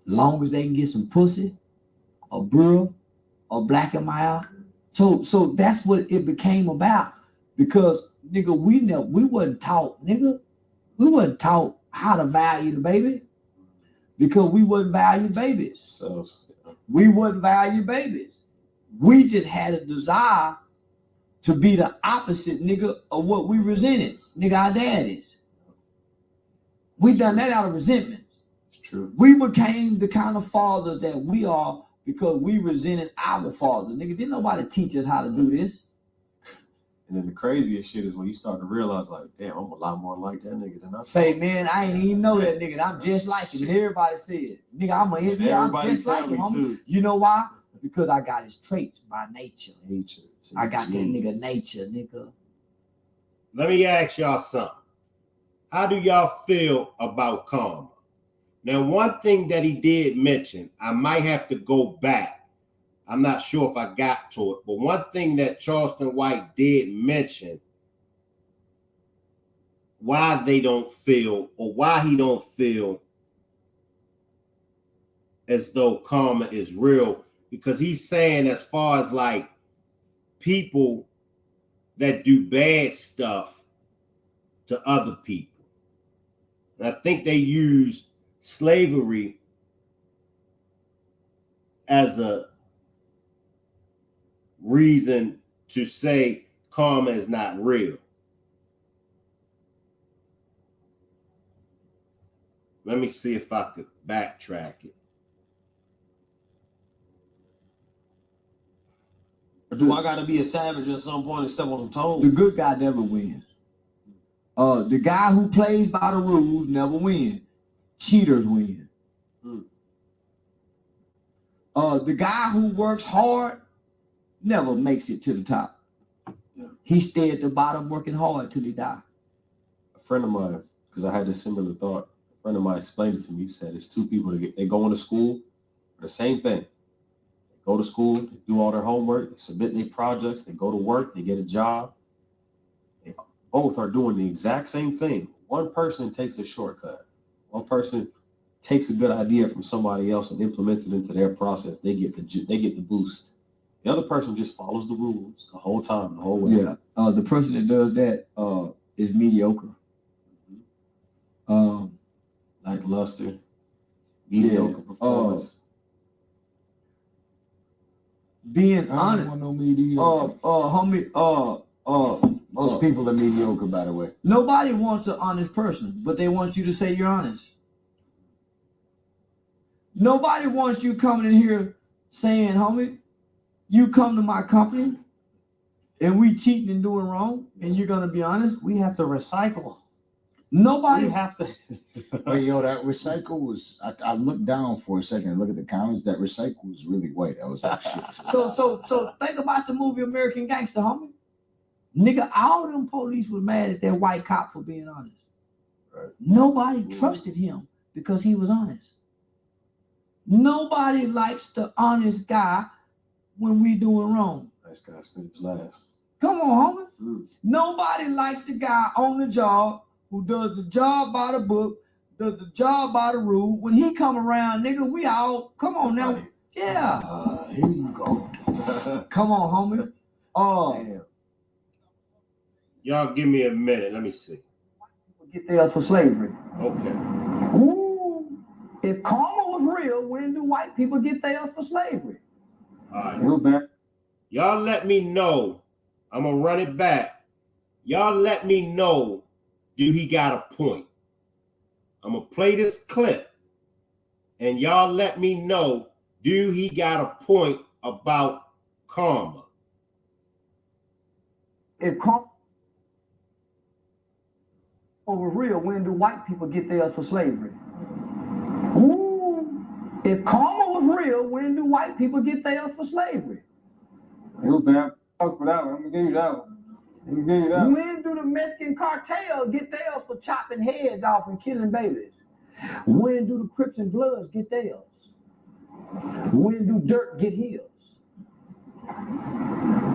Long as they can get some pussy, a burro, a black and mild. So that's what it became about. Because nigga, we wasn't taught, nigga. We wasn't taught how to value the baby. Because we wouldn't value babies. So we wouldn't value babies. We just had a desire to be the opposite, nigga, of what we resented. Nigga, our daddies. We done that out of resentment. It's true. We became the kind of fathers that we are because we resented our father. Nigga, didn't nobody teach us how to do this. And then the craziest shit is when you start to realize, like, damn, I'm a lot more like that nigga than I say, man, I ain't even know that nigga. I'm just like him. And everybody said, nigga, I'm just like him. Too. You know why? Because I got his traits by nature. I got that nigga nature, nigga. Let me ask y'all something. How do y'all feel about karma? Now, one thing that he did mention, I might have to go back. I'm not sure if I got to it, but one thing that Charleston White did mention, why they don't feel, or why he don't feel as though karma is real, because he's saying as far as like people that do bad stuff to other people. And I think they use slavery as a reason to say karma is not real. Let me see if I could backtrack it. Do I gotta be a savage at some point and step on some toes? The good guy never wins. The guy who plays by the rules never wins. Cheaters win. The guy who works hard never makes it to the top. Yeah. He stay at the bottom working hard till he die. A friend of mine, because I had a similar thought, a friend of mine explained it to me. He said it's two people they go into school for the same thing. They go to school, they do all their homework, they submit their projects, they go to work, they get a job. They both are doing the exact same thing. One person takes a shortcut. One person takes a good idea from somebody else and implements it into their process. They get the boost. The other person just follows the rules the whole time, the whole way. Yeah. The person that does that is mediocre. Like luster, mediocre performance. being I honest. don't want no mediocre. Homie, Most people are mediocre, by the way. nobody wants an honest person, but they want you to say you're honest. Nobody wants you coming in here saying, homie, you come to my company and we cheating and doing wrong, and you're gonna be honest. We have to recycle. Nobody We have to. But yo, that recycle was. I looked down for a second and look at the comments. That recycle was really white. I was like, shit. So think about the movie American Gangster, homie. Nigga, all them police was mad at that white cop for being honest. Right. Nobody trusted him because he was honest. Nobody likes the honest guy when we doing wrong. Nice guys finish last. Come on, homie. Nobody likes the guy on the job who does the job by the book, does the job by the rule. When he come around, nigga, we all, come on now. Yeah. Here you go. Come on, homie. Damn. Y'all give me a minute. Let me see. Get theirs for slavery. Okay. Ooh. If karma was real, when do white people get theirs for slavery? All right. Real bad. Y'all let me know. I'm going to run it back. Y'all let me know, do he got a point? I'm going to play this clip. And y'all let me know, do he got a point about karma? If karma was real, when do white people get theirs for slavery? Ooh. If karma was real, when do white people get theirs for slavery? Real bad. Fuck for that one. I'm gonna give you that one. I'm gonna give you that one. When do the Mexican cartel get theirs for chopping heads off and killing babies? When do the Crips and Bloods get theirs? When do dirt get his?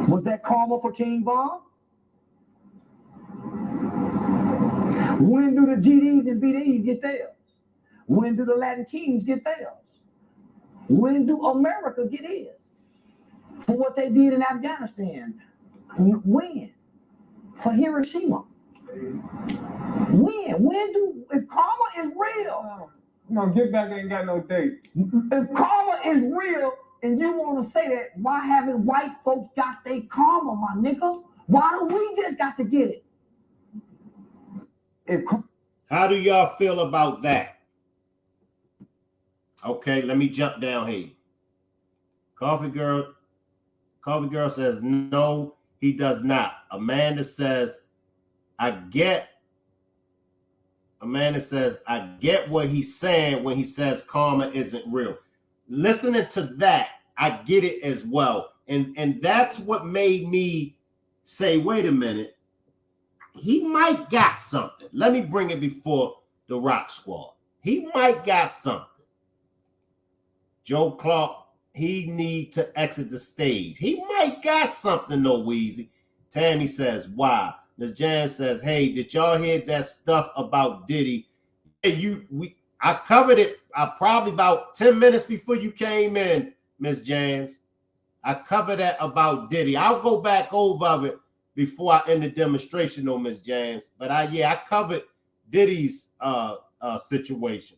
Was that karma for King Von? When do the GDs and BDs get theirs? When do the Latin Kings get theirs? When do America get his? For what they did in Afghanistan. When? For Hiroshima. When do, if karma is real. No, Get Back ain't got no date. If karma is real and you want to say that, why haven't white folks got their karma, my nigga? Why do we just got to get it? How do y'all feel about that? Okay, let me jump down here. Coffee Girl says, no, he does not. Amanda says, I get what he's saying when he says karma isn't real. Listening to that, I get it as well. And that's what made me say, wait a minute, he might got something. Let me bring it before the Rock Squad. He might got something. Joe Clark, he need to exit the stage. He might got something, though, Weezy. Tammy says, wow. Ms. James says, hey, did y'all hear that stuff about Diddy? I covered it probably about 10 minutes before you came in, Ms. James. I covered that about Diddy. I'll go back over it before I end the demonstration, though, Ms. James. But I covered Diddy's situation.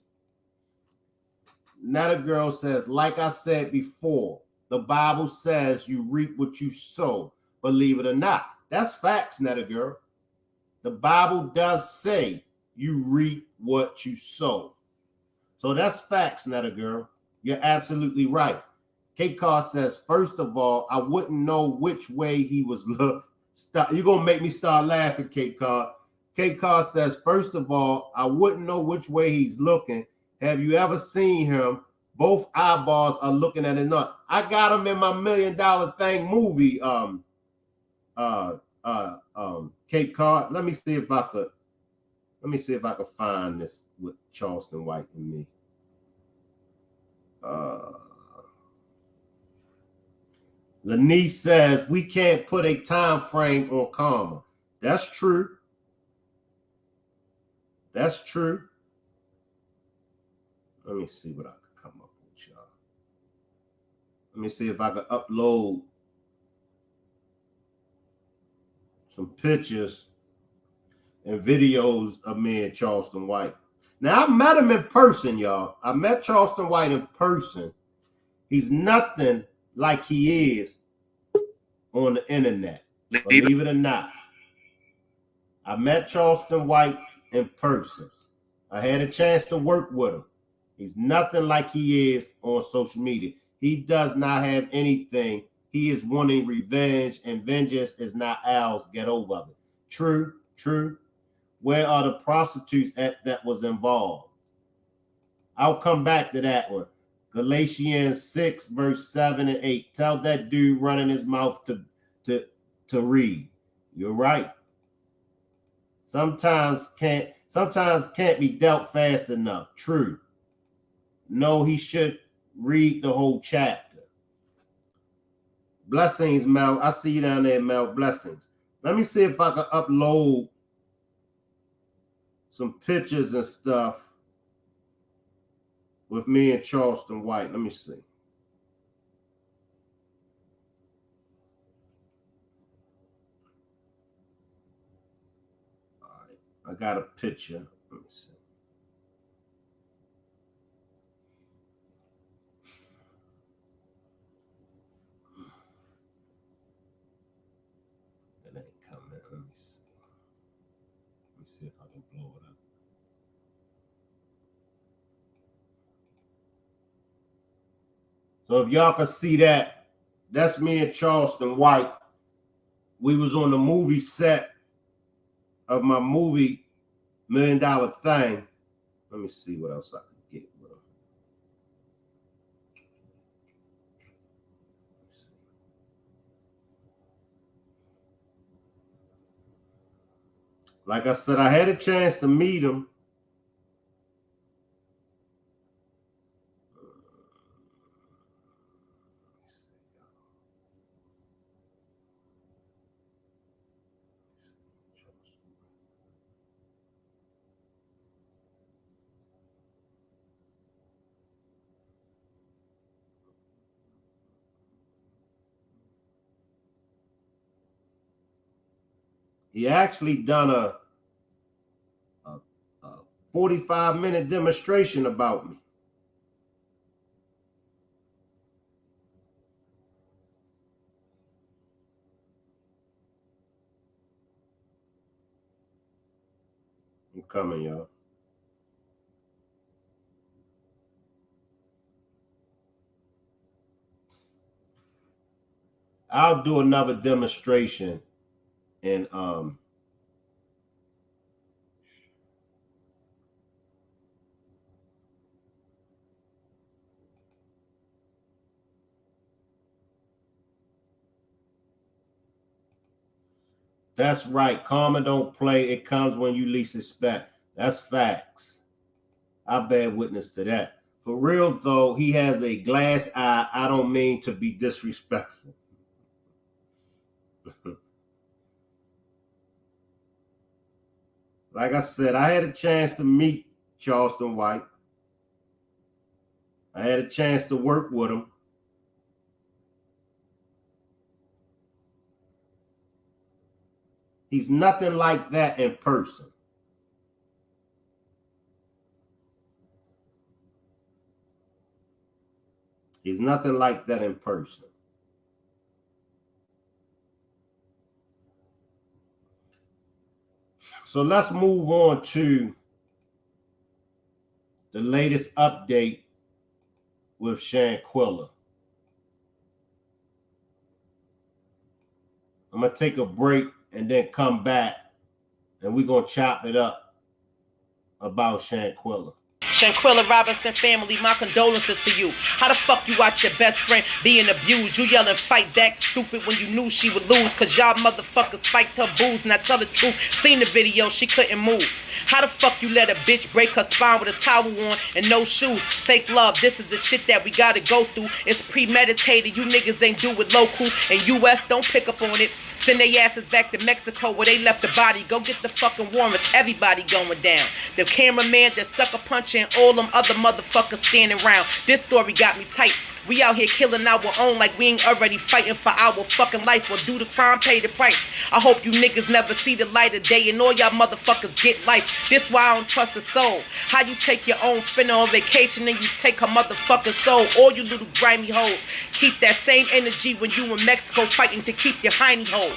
Netta Girl says, like I said before, the Bible says you reap what you sow, believe it or not. That's facts, Netta Girl. The Bible does say you reap what you sow. So that's facts, Netta Girl. You're absolutely right. Kate Carr says, first of all, I wouldn't know which way he was looking. You're going to make me start laughing, Kate Carr. Kate Carr says, first of all, I wouldn't know which way he's looking. Have you ever seen him? Both eyeballs are looking at another. I got him in my $1 Million Thing movie, Kate Carr. Let me see if I could find this with Charleston White and me. Lanice says we can't put a time frame on karma. That's true. That's true. Let me see what I could come up with, y'all. Let me see if I could upload some pictures and videos of me and Charleston White. Now, I met him in person, y'all. I met Charleston White in person. He's nothing like he is on the internet. Believe it or not. I met Charleston White in person. I had a chance to work with him. He's nothing like he is on social media. He does not have anything. He is wanting revenge, and vengeance is not ours. Get over it. True, true. Where are the prostitutes that was involved? I'll come back to that one. Galatians 6, verse 7 and 8. Tell that dude running his mouth to read. You're right. Sometimes can't be dealt fast enough. True. No, he should read the whole chapter. Blessings, Mel. I see you down there, Mel. Blessings. Let me see if I can upload some pictures and stuff with me and Charleston White. Let me see. All right. I got a picture. Let me see. It ain't coming. Let me see. Let me see if I can blow it up. So if y'all can see that, that's me and Charleston White. We was on the movie set of my movie, $1 Million Thing. Let me see what else I can get with him. Like I said, I had a chance to meet him. He actually done a 45-minute demonstration about me. I'm coming, y'all. I'll do another demonstration and that's right. Karma don't play. It comes when you least expect. That's facts. I bear witness to that. For real, though, he has a glass eye. I don't mean to be disrespectful. Like I said, I had a chance to meet Charleston White. I had a chance to work with him. He's nothing like that in person. He's nothing like that in person. So let's move on to the latest update with Shanquella. I'm going to take a break and then come back, and we're going to chop it up about Shanquella. Shanquella Robinson family, my condolences to you. How the fuck you watch your best friend being abused? You yelling fight back stupid when you knew she would lose, cause y'all motherfuckers spiked her booze. Now tell the truth, seen the video, she couldn't move. How the fuck you let a bitch break her spine with a towel on and no shoes? Fake love, this is the shit that we gotta go through. It's premeditated, you niggas ain't do it local. And US don't pick up on it. Send they asses back to Mexico where they left the body. Go get the fucking warrants, everybody going down. The cameraman that sucker punching all them other motherfuckers standing around. This story got me tight. We out here killing our own like we ain't already fighting for our fucking life. Or do the crime, pay the price. I hope you niggas never see the light of day and all y'all motherfuckers get life. This why I don't trust a soul. How you take your own finna on vacation and you take her motherfucking soul. All you little grimy hoes. Keep that same energy when you in Mexico fighting to keep your hiney hole.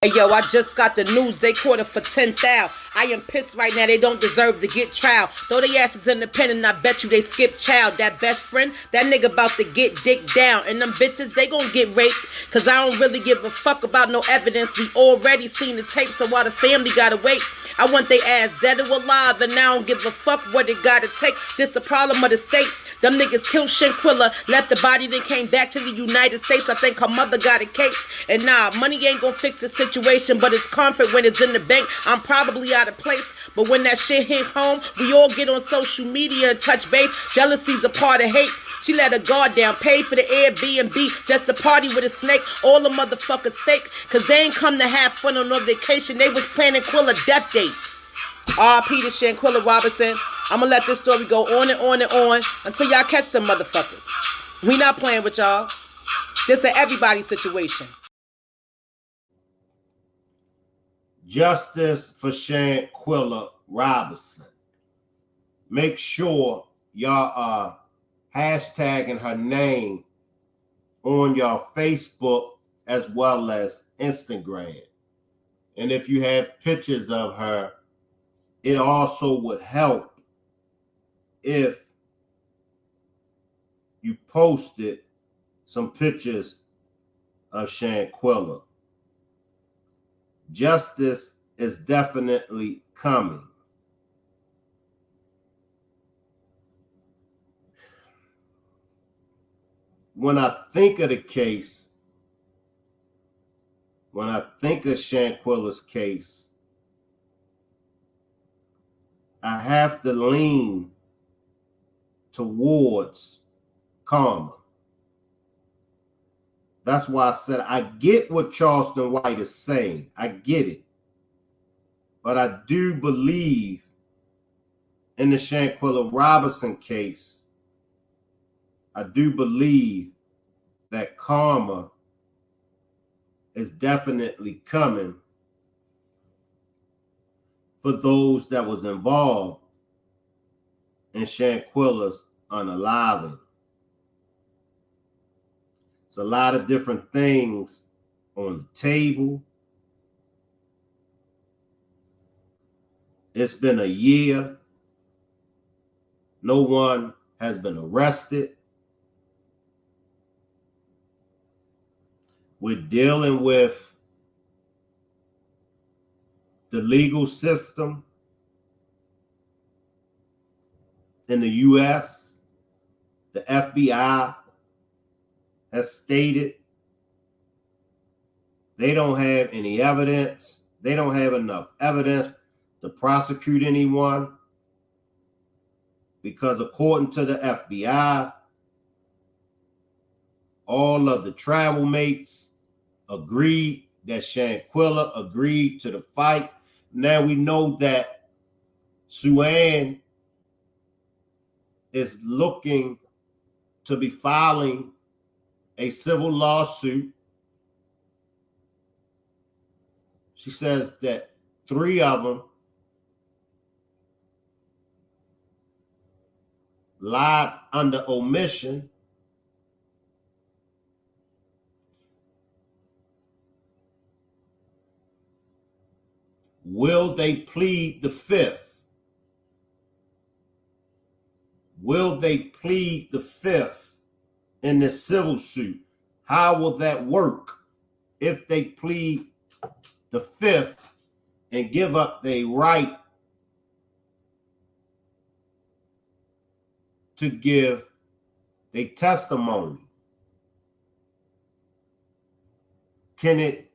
Hey yo, I just got the news, they caught her for 10,000. I am pissed right now, they don't deserve to get trial. Though they asses independent, I bet you they skip child. That best friend, that nigga about to get dick down. And them bitches, they gon' get raped. Cause I don't really give a fuck about no evidence. We already seen the tape, so why the family gotta wait? I want they ass dead or alive, and I don't give a fuck what it gotta take. This a problem of the state. Them niggas killed Shanquella, left the body, then came back to the United States. I think her mother got a case. And nah, money ain't gonna fix the situation, but it's comfort when it's in the bank. I'm probably out of place, but when that shit hit home, we all get on social media and touch base. Jealousy's a part of hate. She let her guard down, paid for the Airbnb just to party with a snake. All the motherfuckers fake, cause they ain't come to have fun on no vacation. They was planning Quilla death date. R.I.P. to Shanquella Robinson. I'ma let this story go on and on and on until y'all catch them motherfuckers. We not playing with y'all. This a everybody situation. Justice for Shanquella Robinson. Make sure y'all are hashtagging her name on your Facebook as well as Instagram. And if you have pictures of her, it also would help if you posted some pictures of Shanquella. Justice is definitely coming. When I think of the case, when I think of Shanquella's case, I have to lean towards karma. That's why I said I get what Charleston White is saying. I get it. But I do believe in the Shanquella Robinson case, I do believe that karma is definitely coming for those that was involved in Shanquella's unaliving. It's a lot of different things on the table. It's been a year. No one has been arrested. We're dealing with the legal system in the U.S. The FBI has stated they don't have any evidence. They don't have enough evidence to prosecute anyone because according to the FBI, all of the travel mates agreed that Shanquella agreed to the fight. Now we know that Sue-Ann is looking to be filing a civil lawsuit. She says that 3 of them lied under omission. Will they plead the 5th? Will they plead the 5th in this civil suit? How will that work if they plead the 5th and give up their right to give their testimony? Can it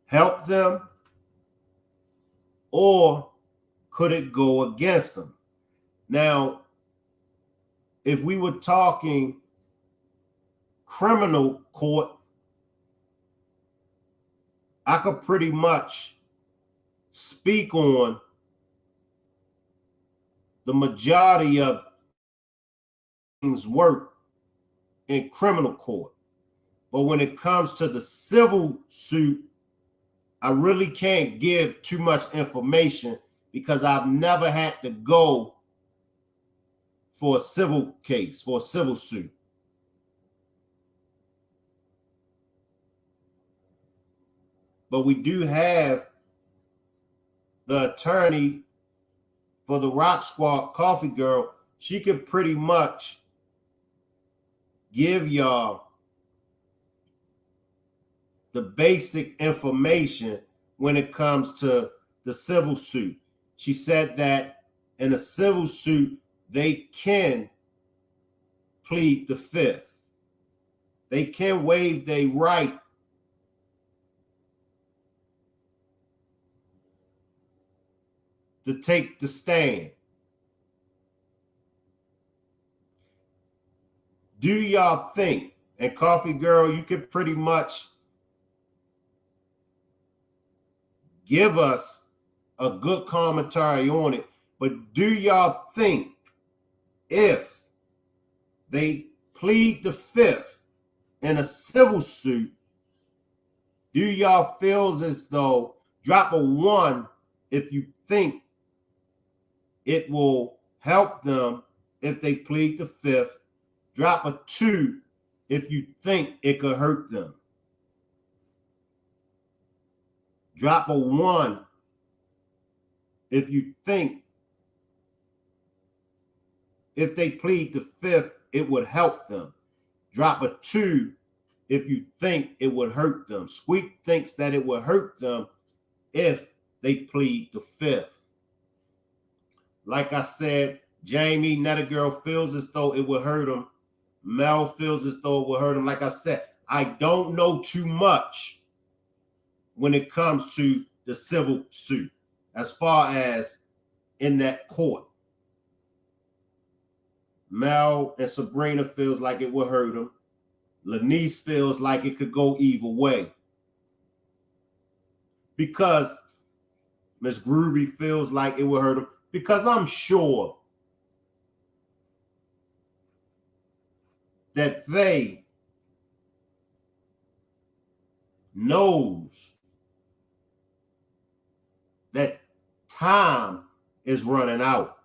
help them? Or could it go against them? Now, if we were talking criminal court, I could pretty much speak on the majority of things work in criminal court. But when it comes to the civil suit, I really can't give too much information because I've never had to go for a civil case, for a civil suit. But we do have the attorney for the Rock Squad, Coffee Girl. She could pretty much give y'all the basic information when it comes to the civil suit. She said that in a civil suit, they can plead the fifth. They can waive their right to take the stand. Do y'all think, and Coffee Girl, you could pretty much give us a good commentary on it, but do y'all think if they plead the fifth in a civil suit, do y'all feel as though, drop a 1 if you think it will help them if they plead the fifth, drop a 2 if you think it could hurt them. Drop a 1 if you think if they plead the fifth, it would help them. Drop a 2 if you think it would hurt them. Squeak thinks that it would hurt them if they plead the fifth. Like I said, Jamie, Netta Girl feels as though it would hurt him. Mel feels as though it would hurt him. Like I said, I don't know too much when it comes to the civil suit as far as in that court. Mel and Sabrina feels like it would hurt him. Lanice feels like it could go either way. Because Miss Groovy feels like it would hurt him. Because I'm sure that they knows that time is running out.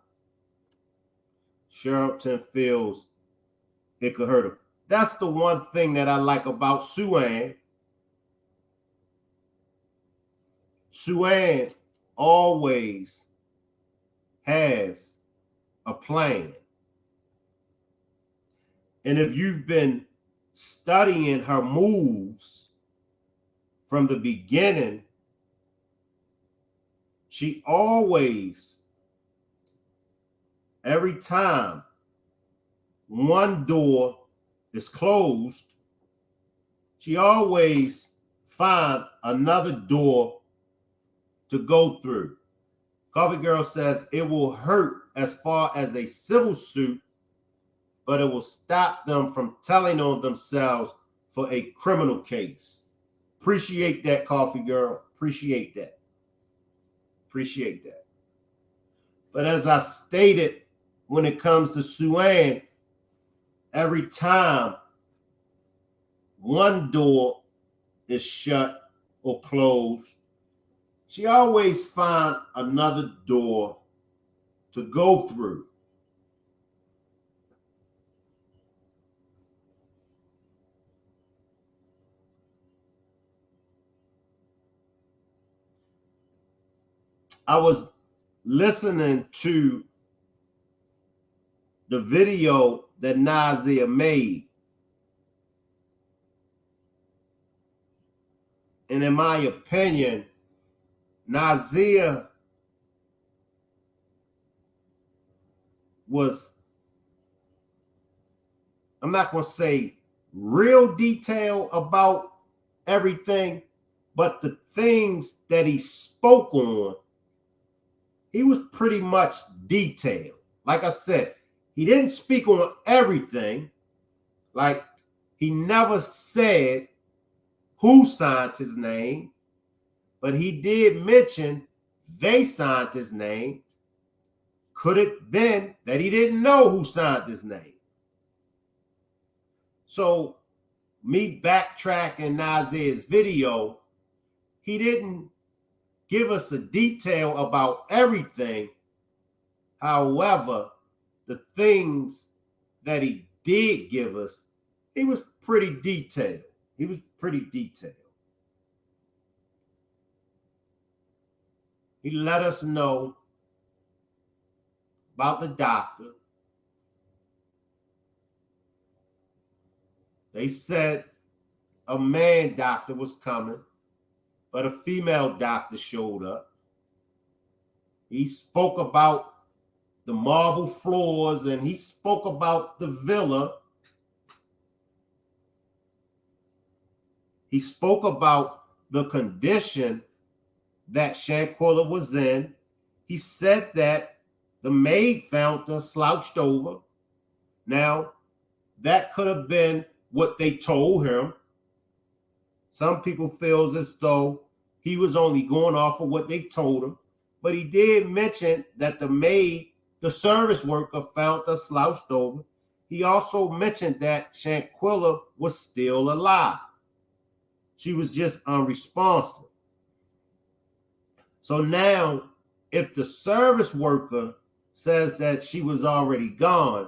Charleston feels it could hurt him. That's the one thing that I like about Sue-Ann. Sue-Ann always has a plan. And if you've been studying her moves from the beginning, she always, every time one door is closed, she always finds another door to go through. Coffee Girl says it will hurt as far as a civil suit, but it will stop them from telling on themselves for a criminal case. Appreciate that, Coffee Girl. Appreciate that. Appreciate that. But as I stated, when it comes to Sue-Ann, every time one door is shut or closed, she always finds another door to go through. I was listening to the video that Nazia made. And in my opinion, Nazia was, I'm not going to say real detail about everything, but the things that he spoke on, he was pretty much detailed. Like I said, he didn't speak on everything. Like, he never said who signed his name, but he did mention they signed his name. Could it been that he didn't know who signed his name? So me backtracking Nazia's video, he didn't give us a detail about everything. However, the things that he did give us, he was pretty detailed. He let us know about the doctor. They said a man doctor was coming, but a female doctor showed up. He spoke about the marble floors and he spoke about the villa. He spoke about the condition that Shanquella was in. He said that the maid found her slouched over. Now, that could have been what they told him. Some people feel as though he was only going off of what they told him. But he did mention that the maid, the service worker, found her slouched over. He also mentioned that Shanquella was still alive. She was just unresponsive. So now, if the service worker says that she was already gone,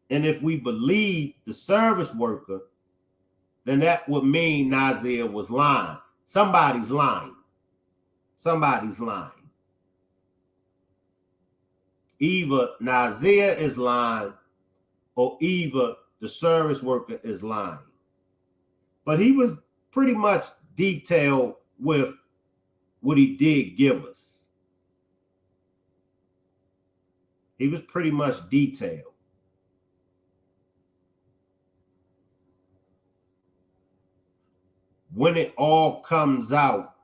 and if we believe the service worker, then that would mean Nazia was lying. Somebody's lying. Somebody's lying. Either Nazia is lying or either the service worker is lying. But he was pretty much detailed with what he did give us. He was pretty much detailed. When it all comes out,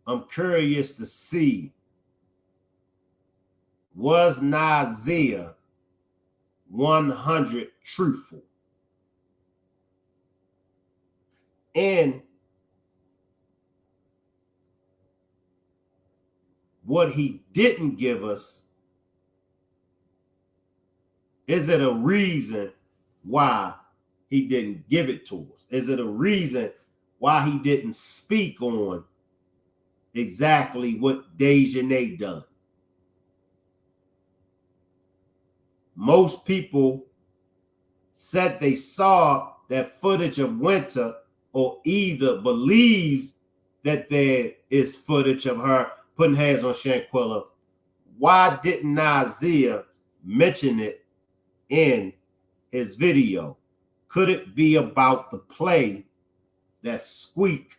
I'm curious to see, was Nazia 100 truthful? And what he didn't give us, is it a reason why he didn't give it to us? Is it a reason why he didn't speak on exactly what Dejanay done? Most people said they saw that footage of Winter, or either believes that there is footage of her putting hands on Shanquella. Why didn't Nazia mention it in his video? Could it be about the play that Squeak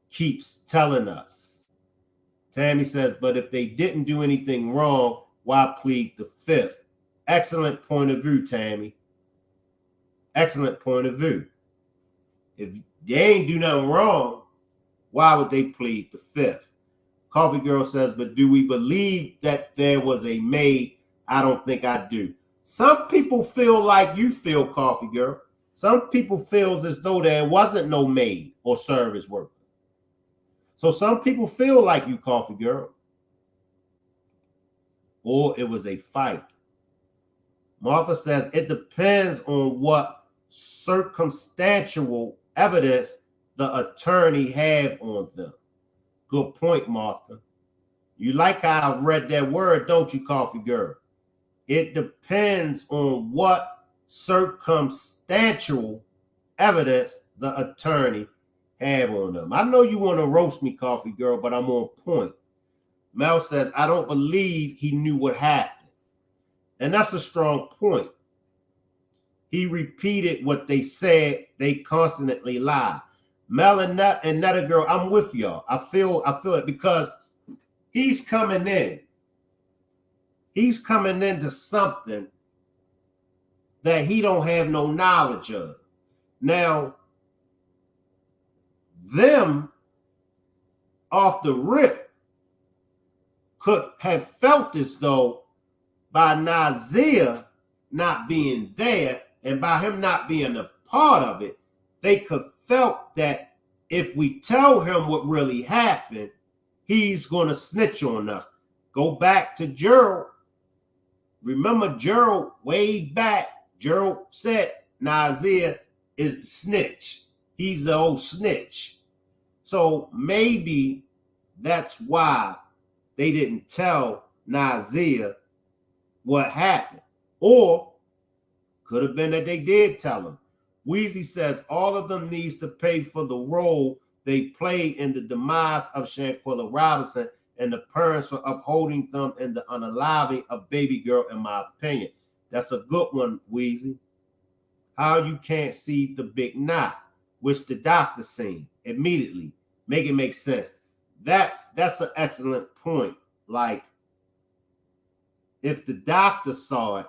keeps telling us? Tammy says, but if they didn't do anything wrong, why plead the fifth? Excellent point of view, Tammy. Excellent point of view. If they ain't do nothing wrong, why would they plead the fifth? Coffee Girl says, but do we believe that there was a maid? I don't think I do. Some people feel like you feel, Coffee Girl. Some people feel as though there wasn't no maid or service worker. So some people feel like you, Coffee Girl. Or it was a fight. Martha says, it depends on what circumstantial evidence the attorney have on them. Good point, Martha. You like how I've read that word, don't you, Coffee Girl? It depends on what circumstantial evidence the attorney have on them. I know you want to roast me, Coffee Girl, but I'm on point. Mel says, I don't believe he knew what happened. And that's a strong point. He repeated what they said. They constantly lie. Mel and Netta Girl, I'm with y'all. I feel it because he's coming in. He's coming into something that he don't have no knowledge of. Now, them off the rip could have felt as though by Nazia not being there and by him not being a part of it, they could felt that if we tell him what really happened, he's going to snitch on us. Go back to Gerald. Remember Gerald way back. Gerald said Nazir is the snitch. He's the old snitch. So maybe that's why they didn't tell Nazir what happened. Or could have been that they did tell him. Weezy says all of them needs to pay for the role they played in the demise of Shanquella Robinson and the parents for upholding them in the unaliving of baby girl, in my opinion. That's a good one, Weezy. How you can't see the big knot, which the doctor seen immediately. Make it make sense. That's an excellent point. Like, if the doctor saw it,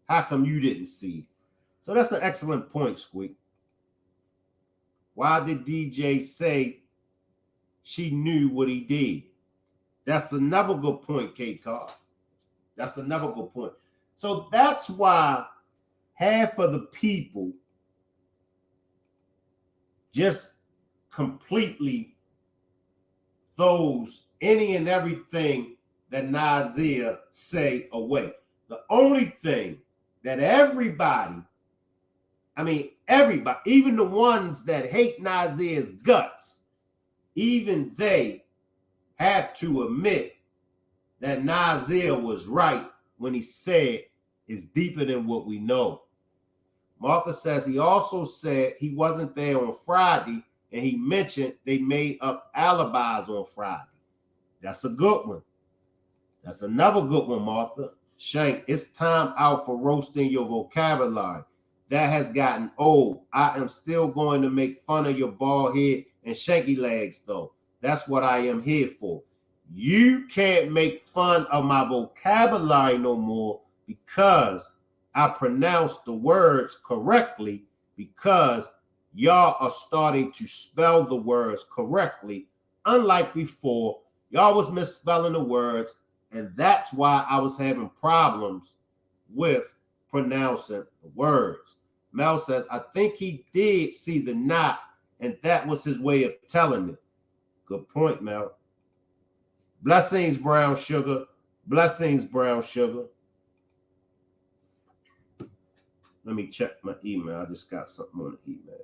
how come you didn't see it? So that's an excellent point, Squeak. Why did DJ say she knew what he did? That's another good point, Kate Carr. That's another good point. So that's why half of the people just completely throws any and everything that Nazir say away. The only thing that everybody, even the ones that hate Nazir's guts, even they have to admit that Nazir was right when he said it's deeper than what we know. Martha says he also said he wasn't there on Friday, and he mentioned they made up alibis on Friday. That's a good one. That's another good one, Martha. Shank, it's time out for roasting your vocabulary. That has gotten old. I am still going to make fun of your bald head and shanky legs, though. That's what I am here for. You can't make fun of my vocabulary no more because I pronounce the words correctly, because y'all are starting to spell the words correctly. Unlike before, y'all was misspelling the words, and that's why I was having problems with pronouncing the words. Mel says, I think he did see the knot, and that was his way of telling it. Good point, Mel. Blessings, brown sugar. Blessings, brown sugar. Let me check my email. I just got something on the email.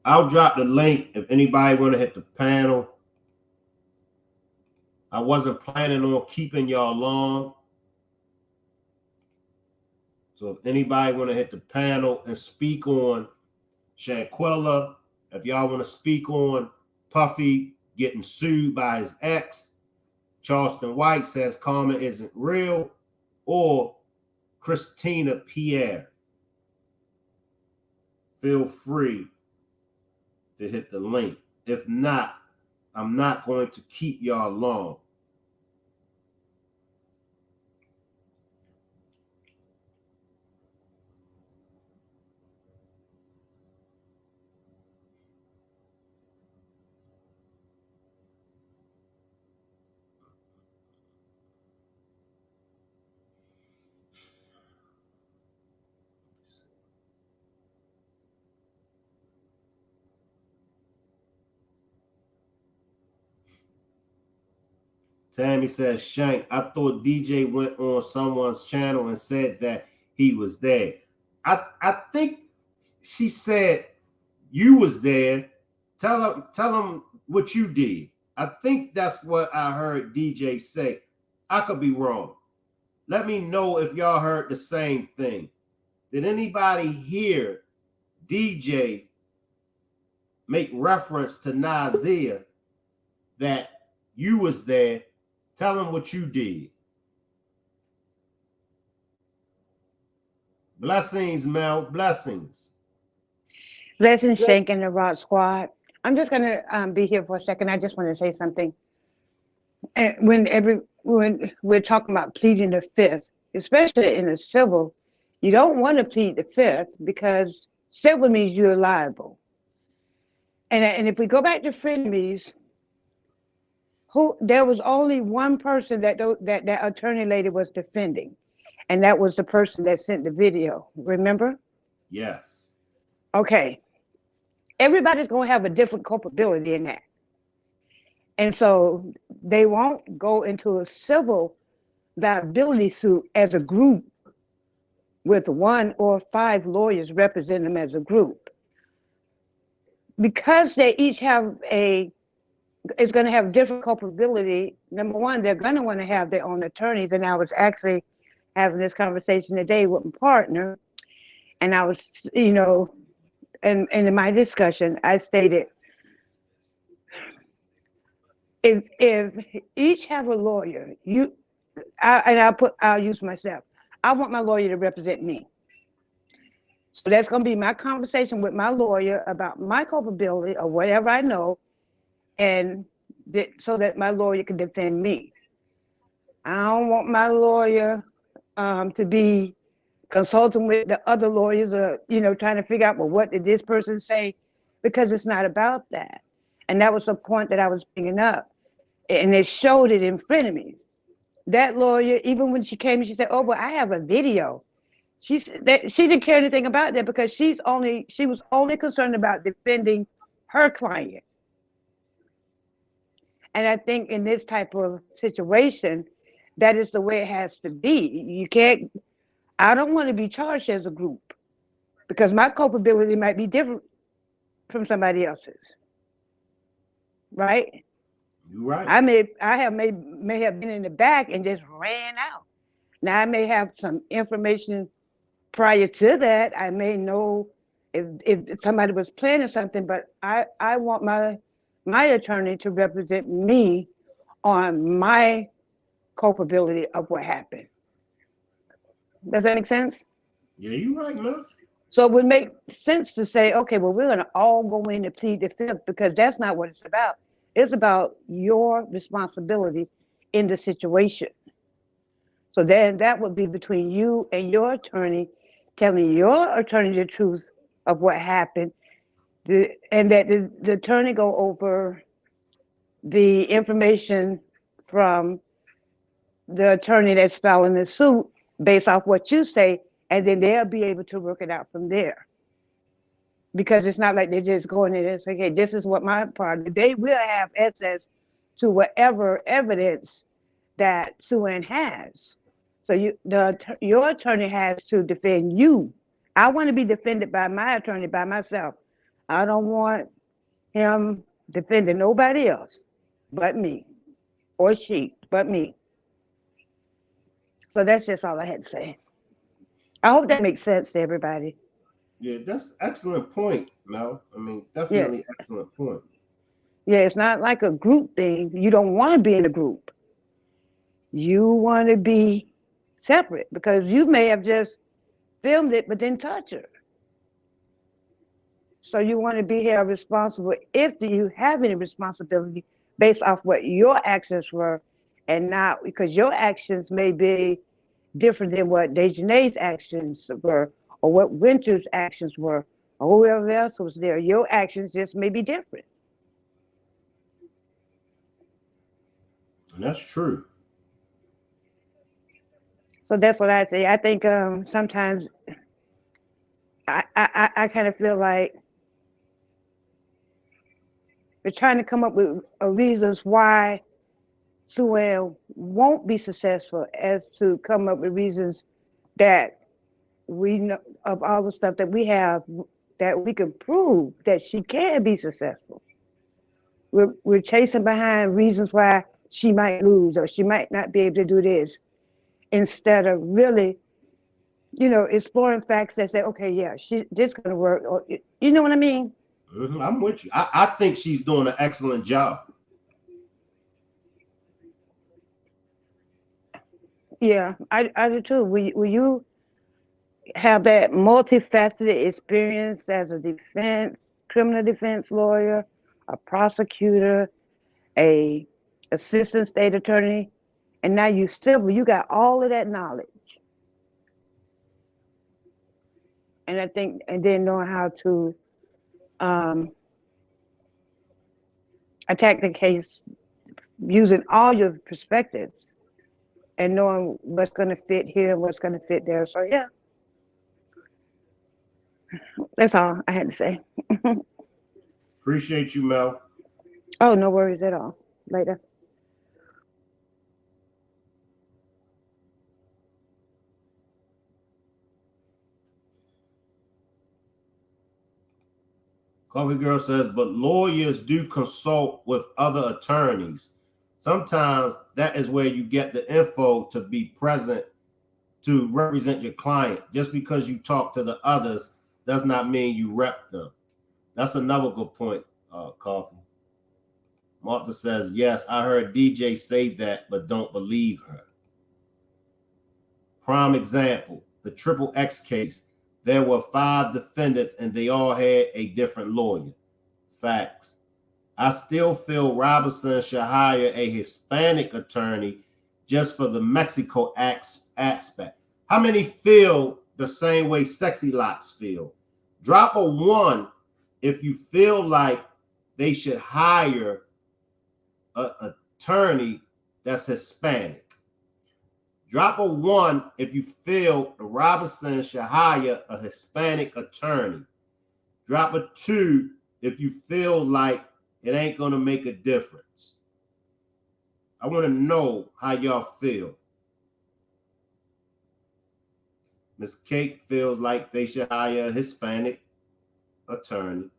I'll drop the link if anybody want to hit the panel. I wasn't planning on keeping y'all long. So if anybody want to hit the panel and speak on Shanquella, if y'all want to speak on Puffy getting sued by his ex, Charleston White says karma isn't real, or Christina Pierre, feel free to hit the link. If not, I'm not going to keep y'all long. Tammy says, Shank, I thought DJ went on someone's channel and said that he was there. I think she said you was there. Tell him what you did. I think that's what I heard DJ say. I could be wrong. Let me know if y'all heard the same thing. Did anybody hear DJ make reference to Nazir that you was there? Tell him what you did. Blessings, Mel. Blessings. Blessings, Shank and the Rock Squad. I'm just gonna be here for a second. I just want to say something. When we're talking about pleading the fifth, especially in a civil, you don't want to plead the fifth because Civil means you're liable. And if we go back to frenemies, there was only one person that attorney lady was defending, and that was the person that sent the video. Remember? Yes. Okay. Everybody's going to have a different culpability in that. And so they won't go into a civil liability suit as a group with 1 or 5 lawyers representing them as a group. Because they each have it's going to have different culpability. Number one, they're going to want to have their own attorneys. And I was actually having this conversation today with my partner. And I was, and in my discussion, I stated, if each have a lawyer, I'll use myself. I want my lawyer to represent me. So that's going to be my conversation with my lawyer about my culpability or whatever I know, and so that my lawyer can defend me. I don't want my lawyer to be consulting with the other lawyers or, trying to figure out, well, what did this person say? Because it's not about that. And that was the point that I was bringing up. And it showed it in front of me. That lawyer, even when she came, she said, oh, well, I have a video. She didn't care anything about that because she was only concerned about defending her client. And I think in this type of situation, that is the way it has to be. I don't want to be charged as a group because my culpability might be different from somebody else's. Right? You're right. I may have been in the back and just ran out. Now I may have some information prior to that. I may know if somebody was planning something, but I want my attorney to represent me on my culpability of what happened. Does that make sense? Yeah, you're right, man. So it would make sense to say, okay, well, we're going to all go in and plead the fifth because that's not what it's about. It's about your responsibility in the situation. So then that would be between you and your attorney, telling your attorney the truth of what happened, and that the attorney go over the information from the attorney that's filing the suit based off what you say, and then they'll be able to work it out from there. Because it's not like they're just going in and saying, okay, this is what my part. They will have access to whatever evidence that Sue-Ann has. So your attorney has to defend you. I want to be defended by my attorney by myself. I don't want him defending nobody else but me, or she, but me. So that's just all I had to say. I hope that makes sense to everybody. Yeah, that's excellent point. No, I mean, definitely excellent point. Yeah, it's not like a group thing. You don't want to be in a group. You want to be separate because you may have just filmed it but didn't touch her. So you want to be held responsible if you have any responsibility based off what your actions were, and not because your actions may be different than what Dejanay's actions were, or what Winter's actions were, or whoever else was there. Your actions just may be different. And that's true. So that's what I say. I think sometimes I kind of feel like we're trying to come up with reasons why Sue-Ann won't be successful, as to come up with reasons that we know of all the stuff that we have that we can prove that she can be successful. We're chasing behind reasons why she might lose or she might not be able to do this, instead of really, exploring facts that say, okay, yeah, this gonna work, or you know what I mean? Mm-hmm, I'm with you. I think she's doing an excellent job. Yeah, I do too. Will you have that multifaceted experience as a criminal defense lawyer, a prosecutor, a assistant state attorney, and now you civil, you got all of that knowledge. And I think, and then knowing how to attack the case using all your perspectives and knowing what's going to fit here and what's going to fit there. So yeah, that's all I had to say. Appreciate you, Mel. Oh, no worries at all. Later. Coffee Girl says, but lawyers do consult with other attorneys. Sometimes that is where you get the info to be present to represent your client. Just because you talk to the others does not mean you rep them. That's another good point, Coffee. Martha says, yes, I heard DJ say that, but don't believe her. Prime example, the Triple X case. There were 5 defendants and they all had a different lawyer. Facts. I still feel Robinson should hire a Hispanic attorney just for the Mexico aspect. How many feel the same way Sexy Locks feel? Drop a 1 if you feel like they should hire an attorney that's Hispanic. Drop a 1 if you feel Robinson should hire a Hispanic attorney. Drop a 2 if you feel like it ain't going to make a difference. I want to know how y'all feel. Miss Kate feels like they should hire a Hispanic attorney.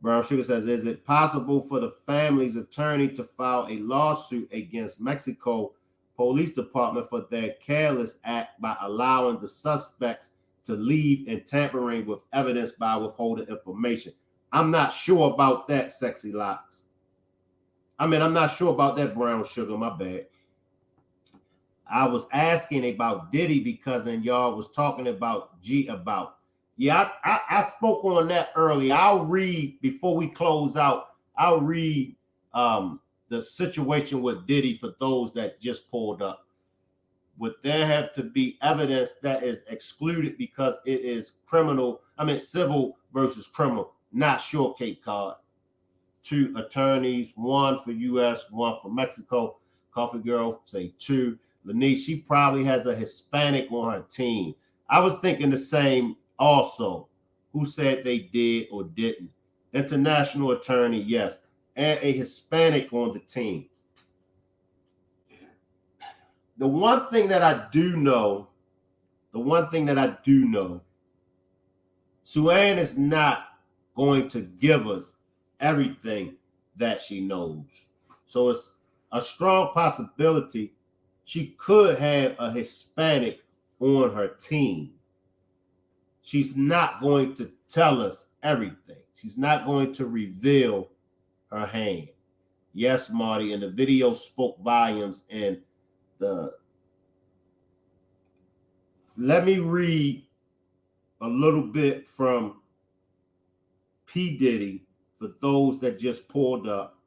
Brown Sugar says, is it possible for the family's attorney to file a lawsuit against Mexico Police Department for their careless act by allowing the suspects to leave and tampering with evidence by withholding information? I'm not sure about that, Sexy Locks. I'm not sure about that, Brown Sugar, my bad. I was asking about Diddy because then y'all was talking about Yeah, I spoke on that earlier. I'll read, before we close out, I'll read the situation with Diddy for those that just pulled up. Would there have to be evidence that is excluded because it is civil versus criminal? Not sure, Cape Cod. 2 attorneys, 1 for U.S., 1 for Mexico. Coffee Girl say 2. Lanice, she probably has a Hispanic on her team. I was thinking the same also. Who said they did or didn't? International attorney, yes. And a Hispanic on the team. The one thing that I do know, Sue-Ann is not going to give us everything that she knows. So it's a strong possibility she could have a Hispanic on her team. She's not going to tell us everything. She's not going to reveal her hand. Yes, Marty, and the video spoke volumes. And let me read a little bit from P. Diddy for those that just pulled up.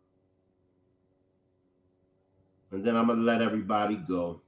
And then I'm going to let everybody go.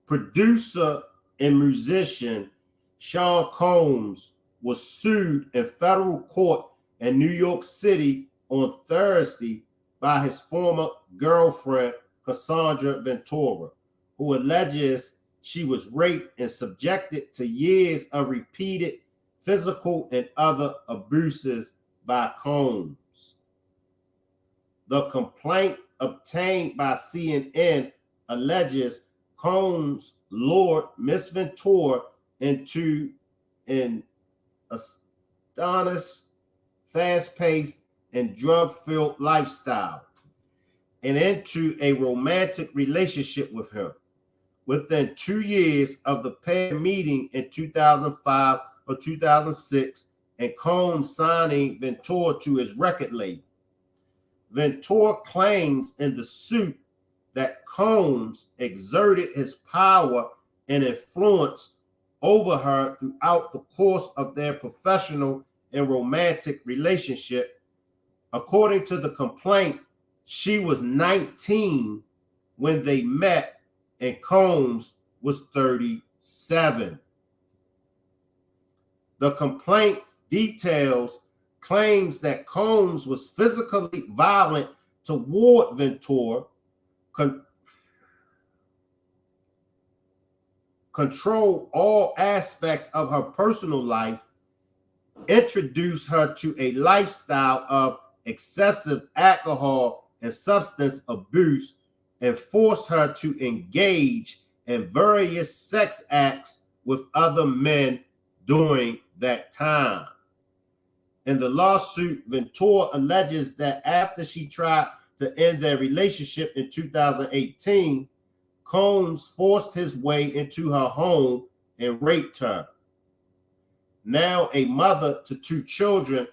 Producer and musician Sean Combs was sued in federal court in New York City on Thursday by his former girlfriend, Cassandra Ventura, who alleges she was raped and subjected to years of repeated physical and other abuses by Combs. The complaint obtained by CNN alleges Combs lured Miss Ventura into an astonished, fast-paced, and drug-filled lifestyle and into a romantic relationship with him. Within 2 years of the pair meeting in 2005 or 2006, and Combs signing Ventura to his record label. Ventura claims in the suit that Combs exerted his power and influence over her throughout the course of their professional and romantic relationship, According to the complaint, she was 19 when they met and Combs was 37. The complaint details claims that Combs was physically violent toward Ventura, controlled all aspects of her personal life, introduced her to a lifestyle of excessive alcohol and substance abuse, and forced her to engage in various sex acts with other men during that time. In the lawsuit, Ventura alleges that after she tried to end their relationship in 2018, Combs forced his way into her home and raped her. Now a mother to 2 children,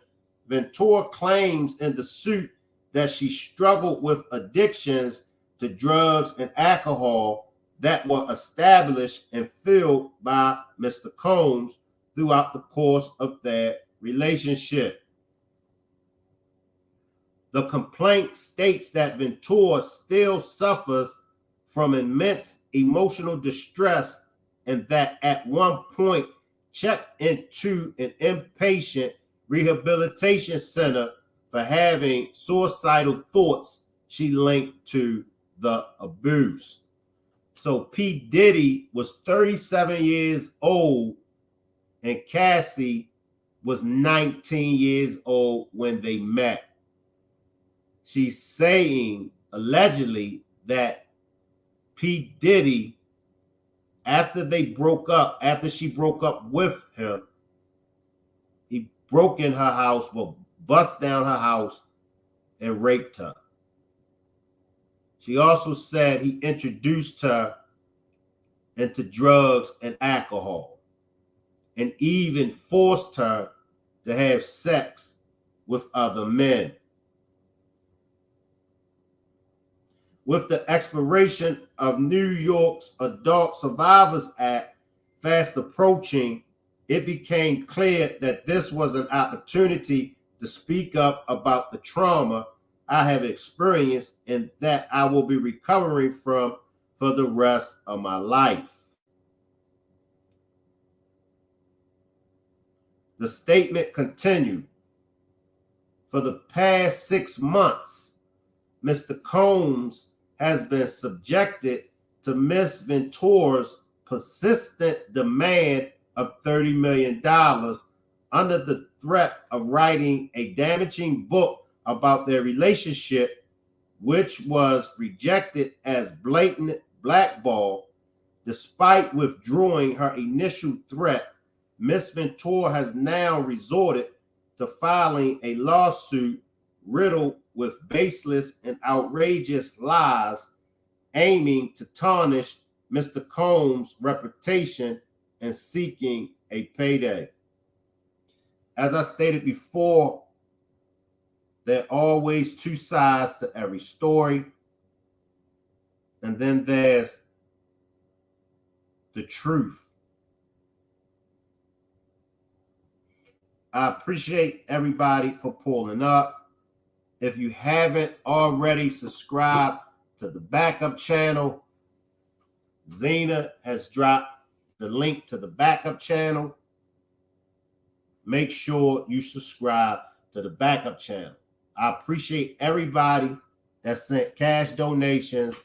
Ventura claims in the suit that she struggled with addictions to drugs and alcohol that were established and filled by Mr. Combs throughout the course of their relationship. The complaint states that Ventura still suffers from immense emotional distress and that at one point checked into an inpatient rehabilitation center for having suicidal thoughts she linked to the abuse. So P. Diddy was 37 years old and Cassie was 19 years old when they met. She's saying allegedly that P. Diddy, after she broke up with him, he broke in her house, bust down her house and raped her. She also said he introduced her into drugs and alcohol and even forced her to have sex with other men. With the expiration of New York's Adult Survivors Act fast approaching, it became clear that this was an opportunity to speak up about the trauma I have experienced and that I will be recovering from for the rest of my life. The statement continued. For the past 6 months, Mr. Combs has been subjected to Miss Ventura's persistent demand of $30 million under the threat of writing a damaging book about their relationship, which was rejected as blatant blackball. Despite withdrawing her initial threat, Miss Ventura has now resorted to filing a lawsuit riddled with baseless and outrageous lies, aiming to tarnish Mr. Combs' reputation and seeking a payday. As I stated before, there are always 2 sides to every story. And then there's the truth. I appreciate everybody for pulling up. If you haven't already subscribed to the backup channel, Zena has dropped the link to the backup channel. Make sure you subscribe to the backup channel. I appreciate everybody that sent cash donations.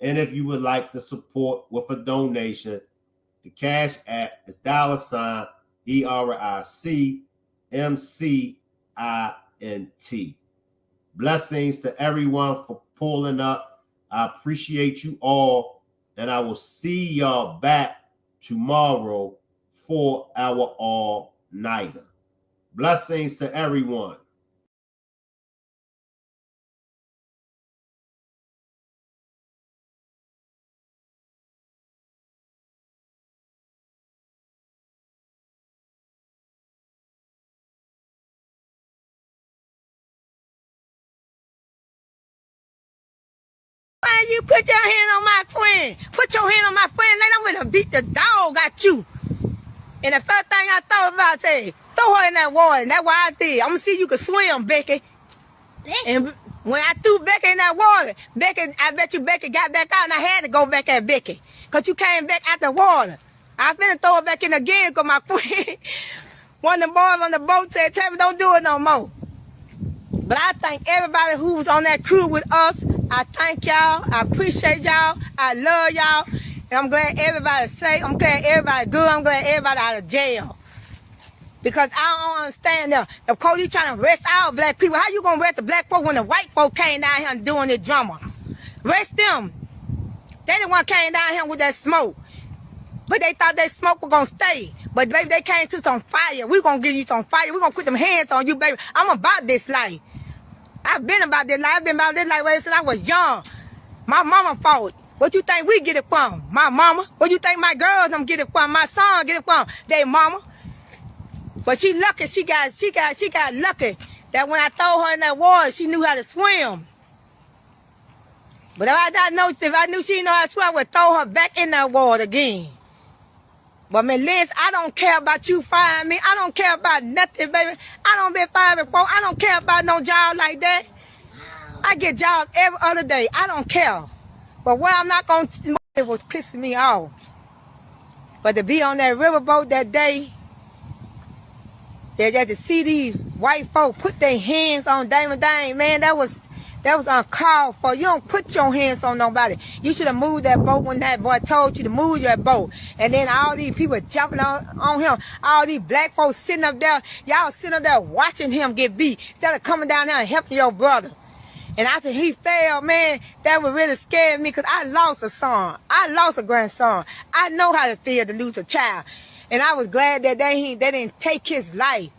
And if you would like to support with a donation, the Cash App is $ERICMCINT. Blessings to everyone for pulling up. I appreciate you all. And I will see y'all back tomorrow for our all-nighter. Blessings to everyone. You put your hand on my friend. Put your hand on my friend. Then I'm gonna beat the dog at you. And the first thing I thought about, say, throw her in that water. And that's what I did. I'm gonna see if you can swim, Becky. And when I threw Becky in that water, I bet you Becky got back out and I had to go back at Becky. Because you came back out the water. I finna throw it back in again because my friend, one of the boys on the boat said, tell me don't do it no more. But I thank everybody who was on that crew with us. I thank y'all. I appreciate y'all. I love y'all. And I'm glad everybody's safe. I'm glad everybody's good. I'm glad everybody out of jail. Because I don't understand them. The police trying to arrest our black people. How you going to arrest the black folk when the white folk came down here and doing this drama? Arrest them. They the one came down here with that smoke. But they thought that smoke was going to stay. But baby, they came to some fire. We going to give you some fire. We going to put them hands on you, baby. I'm about this life. I've been about this life. I've been about this life ever since I was young. My mama fought. What you think we get it from? My mama. What you think my girls them get it from? My son get it from? They mama. But she lucky. She got lucky that when I throw her in that water, she knew how to swim. But if I knew she didn't know how to swim, I would throw her back in that water again. But man, Liz, I don't care about you firing me. I don't care about nothing, baby. I don't been fired before. I don't care about no job like that. I get jobs every other day. I don't care. But what I'm not going to do, it was pissing me off. But to be on that riverboat that day, that to see these white folk put their hands on Damon Dane, man, that was uncalled for. You don't put your hands on nobody. You should have moved that boat when that boy told you to move that boat. And then all these people jumping on him. All these black folks sitting up there. Y'all sitting up there watching him get beat instead of coming down there and helping your brother. And after he failed, man, that would really scare me because I lost a son. I lost a grandson. I know how to feel to lose a child. And I was glad that they didn't take his life.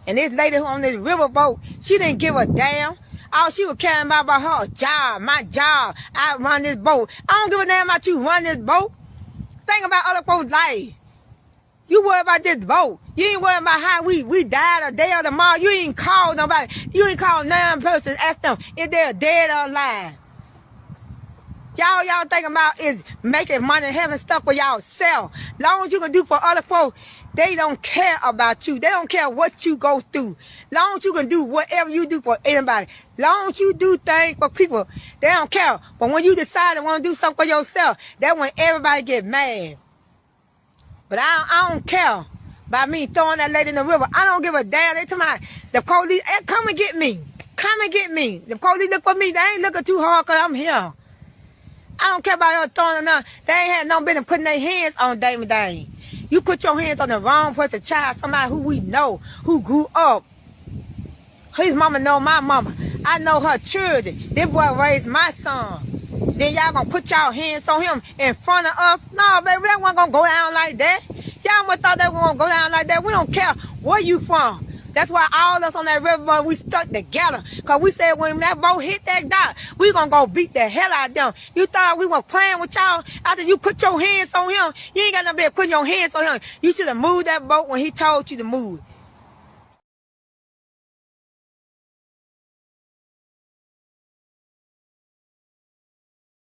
And this lady who on this riverboat, she didn't give a damn. All she was caring about her job, my job. I run this boat. I don't give a damn about you run this boat. Think about other folks' life. You worry about this boat. You ain't worry about how we died a day or tomorrow. You ain't call nobody. You ain't call none person. Ask them if they're dead or alive. Y'all thinking about is making money and having stuff for y'all sell. Long as you can do for other folks, they don't care about you. They don't care what you go through. Long as you can do whatever you do for anybody. Long as you do things for people, they don't care. But when you decide to want to do something for yourself, that's when everybody get mad. But I don't care about me throwing that lady in the river. I don't give a damn. They tell me, the police, hey, come and get me. Come and get me. The police look for me. They ain't looking too hard because I'm here. I don't care about her throwing her. They ain't had no business putting their hands on Damon Dane. You put your hands on the wrong person, child, somebody who we know, who grew up. His mama know my mama. I know her children. This boy raised my son. Then y'all gonna put y'all hands on him in front of us? No, baby, that wasn't gonna go down like that. Y'all must thought that was gonna go down like that. We don't care where you from. That's why all of us on that river, we stuck together. Because we said when that boat hit that dock, we going to go beat the hell out of them. You thought we were playing with y'all after you put your hands on him? You ain't got no business putting your hands on him. You should have moved that boat when he told you to move.